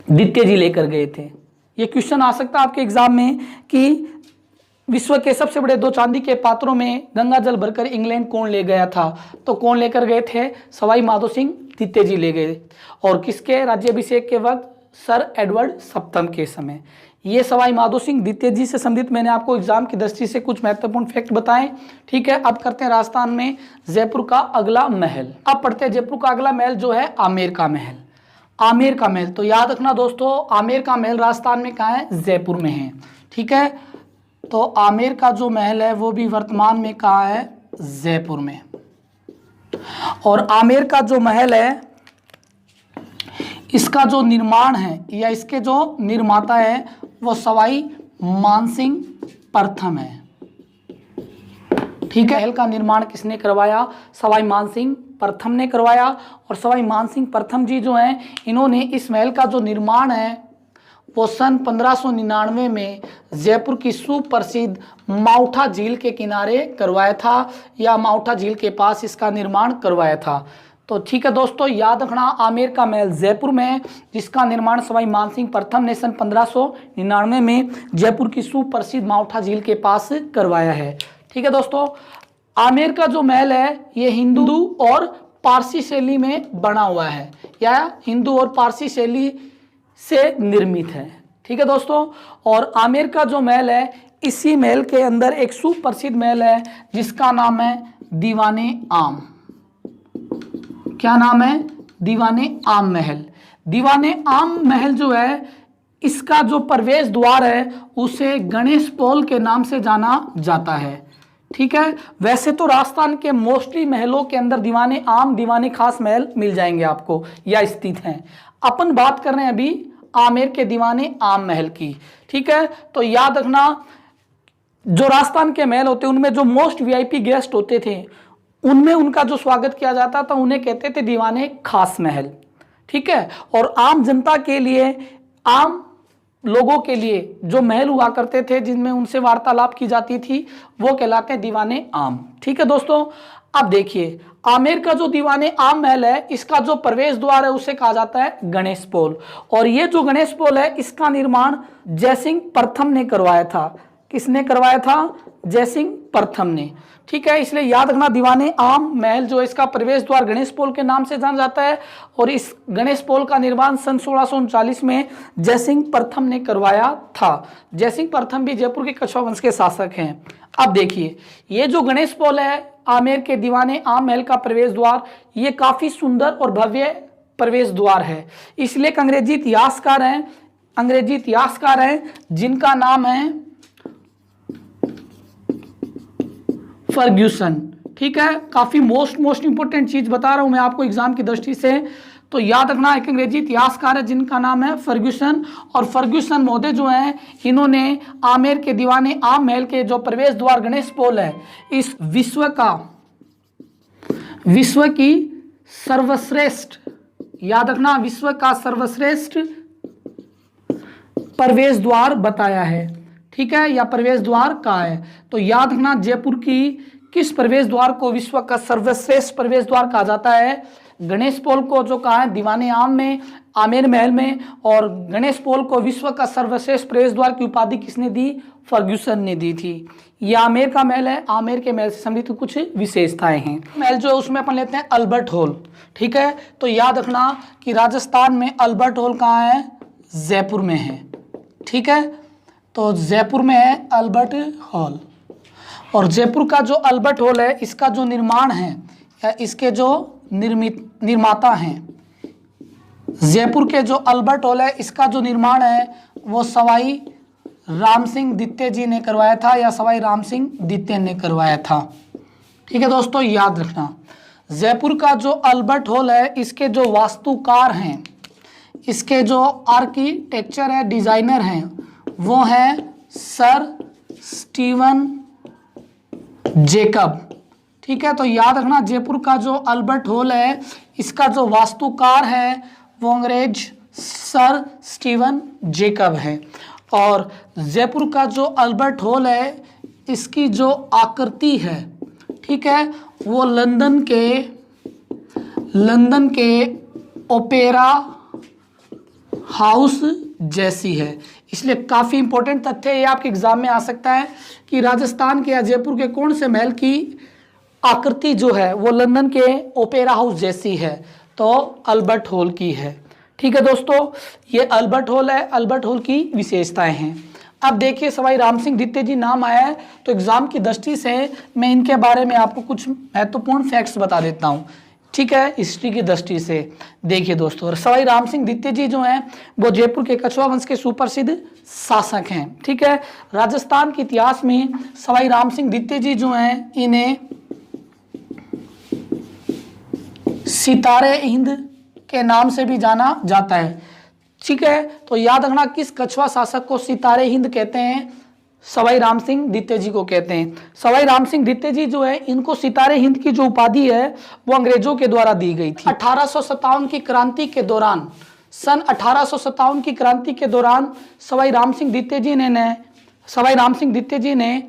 द्वितीय जी लेकर गए थे। ये क्वेश्चन आ सकता है आपके एग्जाम में कि विश्व के सबसे बड़े 2 चांदी के पात्रों में गंगा जल भरकर इंग्लैंड कौन ले गया था? तो कौन लेकर गए थे? सवाई माधो सिंह द्वितीय जी ले गए। और किसके राज्याभिषेक के वक्त? सर एडवर्ड सप्तम के समय। ये सवाई माधो सिंह द्वितीय जी से संबंधित मैंने आपको एग्जाम की दृष्टि से कुछ महत्वपूर्ण फैक्ट बताएं। ठीक है, अब करते हैं राजस्थान में जयपुर का अगला महल। अब पढ़ते हैं जयपुर का अगला महल जो है आमेर का महल। आमेर का महल, तो याद रखना दोस्तों, आमेर का महल राजस्थान में कहाँ है? जयपुर में है। ठीक है, तो आमेर का जो महल है वो भी वर्तमान में कहाँ है? जयपुर में। और आमेर का जो महल है, इसका जो निर्माण है या इसके जो निर्माता है वो सवाई मानसिंह प्रथम है। ठीक है, महल का निर्माण किसने करवाया? सवाई मानसिंह प्रथम ने करवाया। और सवाई मानसिंह प्रथम जी जो हैं, इन्होंने इस महल का जो निर्माण है वो सन 1599 में जयपुर की सुप्रसिद्ध माउठा झील के किनारे करवाया था, या माउठा झील के पास इसका निर्माण करवाया था। तो ठीक है दोस्तों, याद रखना, आमेर का महल जयपुर में है, जिसका निर्माण सवाई मानसिंह प्रथम ने सन 1599 में जयपुर की सुप्रसिद्ध माउठा झील के पास करवाया है। ठीक है दोस्तों, आमेर का जो महल है ये हिंदू और पारसी शैली में बना हुआ है, या हिंदू और पारसी शैली से निर्मित है। ठीक है दोस्तों, और आमेर का जो महल है, इसी महल के अंदर एक सुप्रसिद्ध महल है जिसका नाम है दीवाने आम। क्या नाम है? दीवाने आम महल। दीवाने आम महल जो है, इसका जो प्रवेश द्वार है उसे गणेश पोल के नाम से जाना जाता है। ठीक है, वैसे तो राजस्थान के मोस्टली महलों के अंदर दीवाने आम, दीवाने खास महल मिल जाएंगे आपको या स्थित हैं। अपन बात कर रहे हैं अभी आमेर के दीवाने आम महल की। ठीक है, तो याद रखना, जो राजस्थान के महल होते हैं उनमें जो मोस्ट वीआईपी गेस्ट होते थे, उनमें उनका जो स्वागत किया जाता था उन्हें कहते थे दीवाने खास महल। ठीक है, और आम जनता के लिए, आम लोगों के लिए जो महल हुआ करते थे जिनमें उनसे वार्तालाप की जाती थी, वो कहलाते हैं दीवाने आम। ठीक है दोस्तों, अब देखिए, आमेर का जो दीवाने आम महल है, इसका जो प्रवेश द्वार है उसे कहा जाता है गणेश पोल। और ये जो गणेश पोल है, इसका निर्माण जयसिंह प्रथम ने करवाया था। किसने करवाया था? जयसिंह प्रथम ने। ठीक है, इसलिए याद रखना, दीवाने आम महल जो इसका प्रवेश द्वार गणेश पोल के नाम से जाना जाता है। और इस गणेश पोल का निर्माण सन 1639 में जयसिंह प्रथम ने करवाया था। जयसिंह प्रथम भी जयपुर के कछवा वंश के शासक हैं। अब देखिए, ये जो गणेश पोल है, आमेर के दीवाने आम महल का प्रवेश द्वार, ये काफी सुंदर और भव्य प्रवेश द्वार है। इसलिए एक अंग्रेजी इतिहासकार हैं जिनका नाम है फर्ग्यूसन। ठीक है, काफी मोस्ट इंपोर्टेंट चीज बता रहा हूं मैं आपको एग्जाम की दृष्टि से, तो याद रखना, एक अंग्रेजी इतिहासकार है जिनका नाम है फर्ग्यूसन। और फर्ग्यूसन महोदय जो हैं, इन्होंने आमेर के दीवाने आम महल के जो प्रवेश द्वार गणेश पोल है, इस विश्व की सर्वश्रेष्ठ, याद रखना, विश्व का सर्वश्रेष्ठ प्रवेश द्वार बताया है। ठीक है, या प्रवेश द्वार का है। तो याद रखना, जयपुर की किस प्रवेश द्वार को विश्व का सर्वश्रेष्ठ प्रवेश द्वार कहा जाता है? गणेश पोल को जो कहा है दीवाने आम में, आमेर महल में, और गणेश पोल को विश्व का सर्वश्रेष्ठ प्रवेश द्वार की उपाधि किसने दी? फर्ग्यूसन ने दी थी। यह आमेर का महल है, आमेर के महल से संबंधित कुछ विशेषताएं हैं। महल जो है उसमें अपन लेते हैं अल्बर्ट हॉल। ठीक है, तो याद रखना कि राजस्थान में अल्बर्ट हॉल कहाँ है? जयपुर में है। ठीक है, तो जयपुर में है अल्बर्ट हॉल। और जयपुर का जो अल्बर्ट हॉल है, इसका जो निर्माण है या इसके जो निर्माता हैं, जयपुर के जो अल्बर्ट हॉल है, इसका जो निर्माण है वो सवाई राम सिंह द्वितीय जी ने करवाया था, या सवाई राम सिंह द्वितीय ने करवाया था। ठीक है दोस्तों, याद रखना, जयपुर का जो अल्बर्ट हॉल है, इसके जो वास्तुकार हैं, इसके जो आर्किटेक्चर है, डिजाइनर हैं, वो हैं सर स्टीवन जेकब। ठीक है, तो याद रखना, जयपुर का जो अल्बर्ट हॉल है, इसका जो वास्तुकार है वो अंग्रेज सर स्टीवन जेकब है। और जयपुर का जो अल्बर्ट हॉल है, इसकी जो आकृति है, ठीक है, वो लंदन के ओपेरा हाउस जैसी है। इसलिए काफ़ी इंपॉर्टेंट तथ्य ये आपके एग्जाम में आ सकता है कि राजस्थान के या जयपुर के कौन से महल की आकृति जो है वो लंदन के ओपेरा हाउस जैसी है? तो अल्बर्ट हॉल की है। ठीक है दोस्तों, ये अल्बर्ट हॉल है, अल्बर्ट हॉल की विशेषताएं हैं। अब देखिए, सवाई राम सिंह द्वितीय जी नाम आया है, तो एग्जाम की दृष्टि से मैं इनके बारे में आपको कुछ महत्वपूर्ण फैक्ट्स बता देता हूँ। ठीक है, हिस्ट्री की दृष्टि से देखिए दोस्तों, सवाई राम सिंह द्वितीय जी जो हैं वो जयपुर के कछवा वंश के सुप्रसिद्ध शासक हैं। ठीक है, राजस्थान के इतिहास में सवाई राम सिंह द्वितीय जी जो हैं, इन्हें सितारे हिंद के नाम से भी जाना जाता है। ठीक है, तो याद रखना, किस कछवा शासक को सितारे हिंद कहते हैं? सवाई राम सिंह द्वितीय जी को कहते हैं। सवाई राम सिंह द्वितीय जी जो है, इनको सितारे हिंद की जो उपाधि है वो अंग्रेजों के द्वारा दी गई थी। 1857 की क्रांति के दौरान, सन 1857 की क्रांति के दौरान सवाई राम सिंह द्वितीय जी ने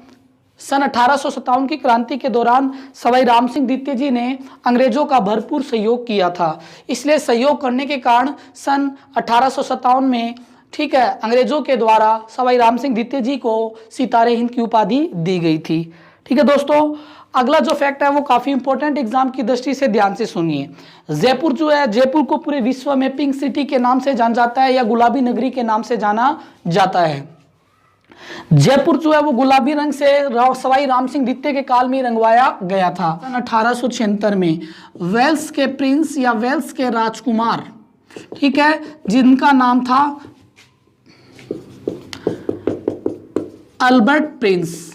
सन 1857 की क्रांति के दौरान सवाई राम सिंह द्वितीय जी ने अंग्रेजों का भरपूर सहयोग किया था। इसलिए सहयोग करने के कारण सन 1857 में, ठीक है, अंग्रेजों के द्वारा सवाई राम सिंह द्वितीय जी को सितारे हिंद की उपाधि दी गई थी। ठीक है दोस्तों, अगला जो फैक्ट है वो काफी इंपॉर्टेंट एग्जाम की दृष्टि से ध्यान से सुनिए। जयपुर जो है, जयपुर को पूरे विश्व में पिंक सिटी के नाम से जाना जाता है, या गुलाबी नगरी के नाम से जाना जाता है। जयपुर जो है वो गुलाबी रंग से सवाई राम सिंह द्वितीय के काल में रंगवाया गया था। सन 1876 में वेल्स के प्रिंस या वेल्स के राजकुमार, ठीक है, जिनका नाम था अल्बर्ट प्रिंस।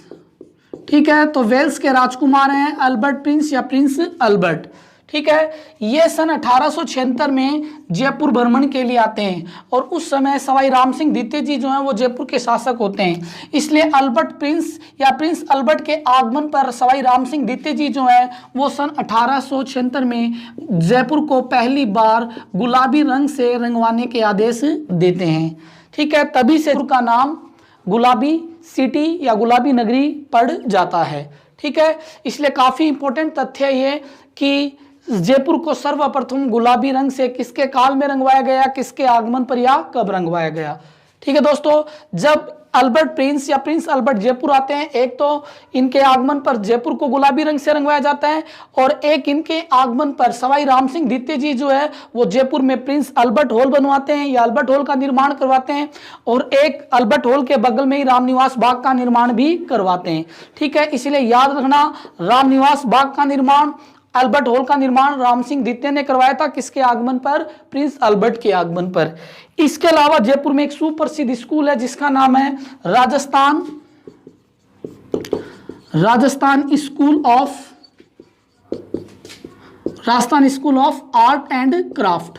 ठीक है, तो वेल्स के राजकुमार हैं अल्बर्ट प्रिंस या प्रिंस अल्बर्ट। ठीक है, ये सन 1876 में जयपुर भ्रमण के लिए आते हैं, और उस समय सवाई राम सिंह द्वितीय जी जो हैं वो जयपुर के शासक होते हैं। इसलिए अल्बर्ट प्रिंस या प्रिंस अल्बर्ट के आगमन पर सवाई राम सिंह द्वितीय जी जो हैं वो सन 1876 में जयपुर को पहली बार गुलाबी रंग से रंगवाने के आदेश देते हैं। ठीक है, तभी से जयपुर का नाम गुलाबी सिटी या गुलाबी नगरी पड़ जाता है। ठीक है, इसलिए काफी इंपॉर्टेंट तथ्य ये कि जयपुर को सर्वप्रथम गुलाबी रंग से किसके काल में रंगवाया गया, किसके आगमन पर या कब रंगवाया गया। ठीक है दोस्तों, जब अल्बर्ट प्रिंस या प्रिंस अल्बर्ट जयपुर आते हैं, एक तो इनके आगमन पर जयपुर को गुलाबी रंग से रंगवाया जाता है और एक इनके आगमन पर सवाई राम सिंह द्वितीय जी जो है वो जयपुर में प्रिंस अल्बर्ट हॉल बनवाते हैं या अल्बर्ट हॉल का निर्माण करवाते हैं और एक अल्बर्ट हॉल के बगल में ही रामनिवास बाग का निर्माण भी करवाते हैं। ठीक है, इसलिए याद रखना, रामनिवास बाग का निर्माण, अल्बर्ट हॉल का निर्माण राम सिंह द्वितीय ने करवाया था, किसके आगमन पर, प्रिंस अल्बर्ट के आगमन पर। इसके अलावा जयपुर में एक सुप्रसिद्ध स्कूल है जिसका नाम है Rajasthan school of art and craft.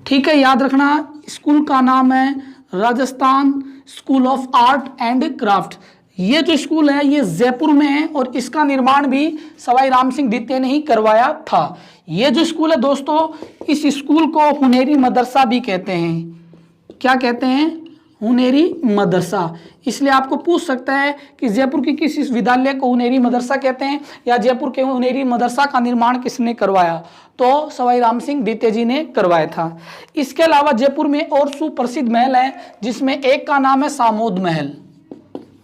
ठीक है, याद रखना, स्कूल का नाम है Rajasthan school of art and craft. ये जो स्कूल है ये जयपुर में है और इसका निर्माण भी सवाई राम सिंह द्वितीय ने ही करवाया था। ये जो स्कूल है दोस्तों, इस स्कूल को हुनेरी मदरसा भी कहते हैं। क्या कहते हैं? हुनेरी मदरसा। इसलिए आपको पूछ सकता है कि जयपुर की किस विद्यालय को हुनेरी मदरसा कहते हैं या जयपुर के हुनेरी मदरसा का निर्माण किसने करवाया, तो सवाई राम सिंह द्वितीय जी ने करवाया था। इसके अलावा जयपुर में और सुप्रसिद्ध महल है जिसमें एक का नाम है सामोद महल।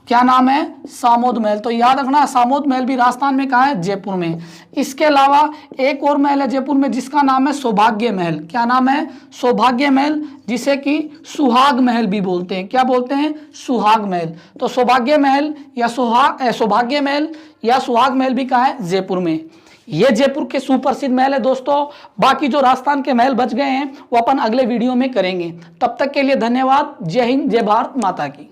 क्या नाम है? सामोद महल। तो याद रखना, सामोद महल भी राजस्थान में कहाँ है? जयपुर में। इसके अलावा एक और महल है जयपुर में जिसका नाम है सौभाग्य महल। क्या नाम है? सौभाग्य महल, जिसे कि सुहाग महल भी बोलते हैं। क्या बोलते हैं? सुहाग महल। तो सौभाग्य महल या सौभाग्य महल या सुहाग महल भी कहाँ है? जयपुर में। ये जयपुर के सुप्रसिद्ध महल है दोस्तों। बाकी जो राजस्थान के महल बच गए हैं वो अपन अगले वीडियो में करेंगे। तब तक के लिए धन्यवाद। जय हिंद, जय भारत माता की।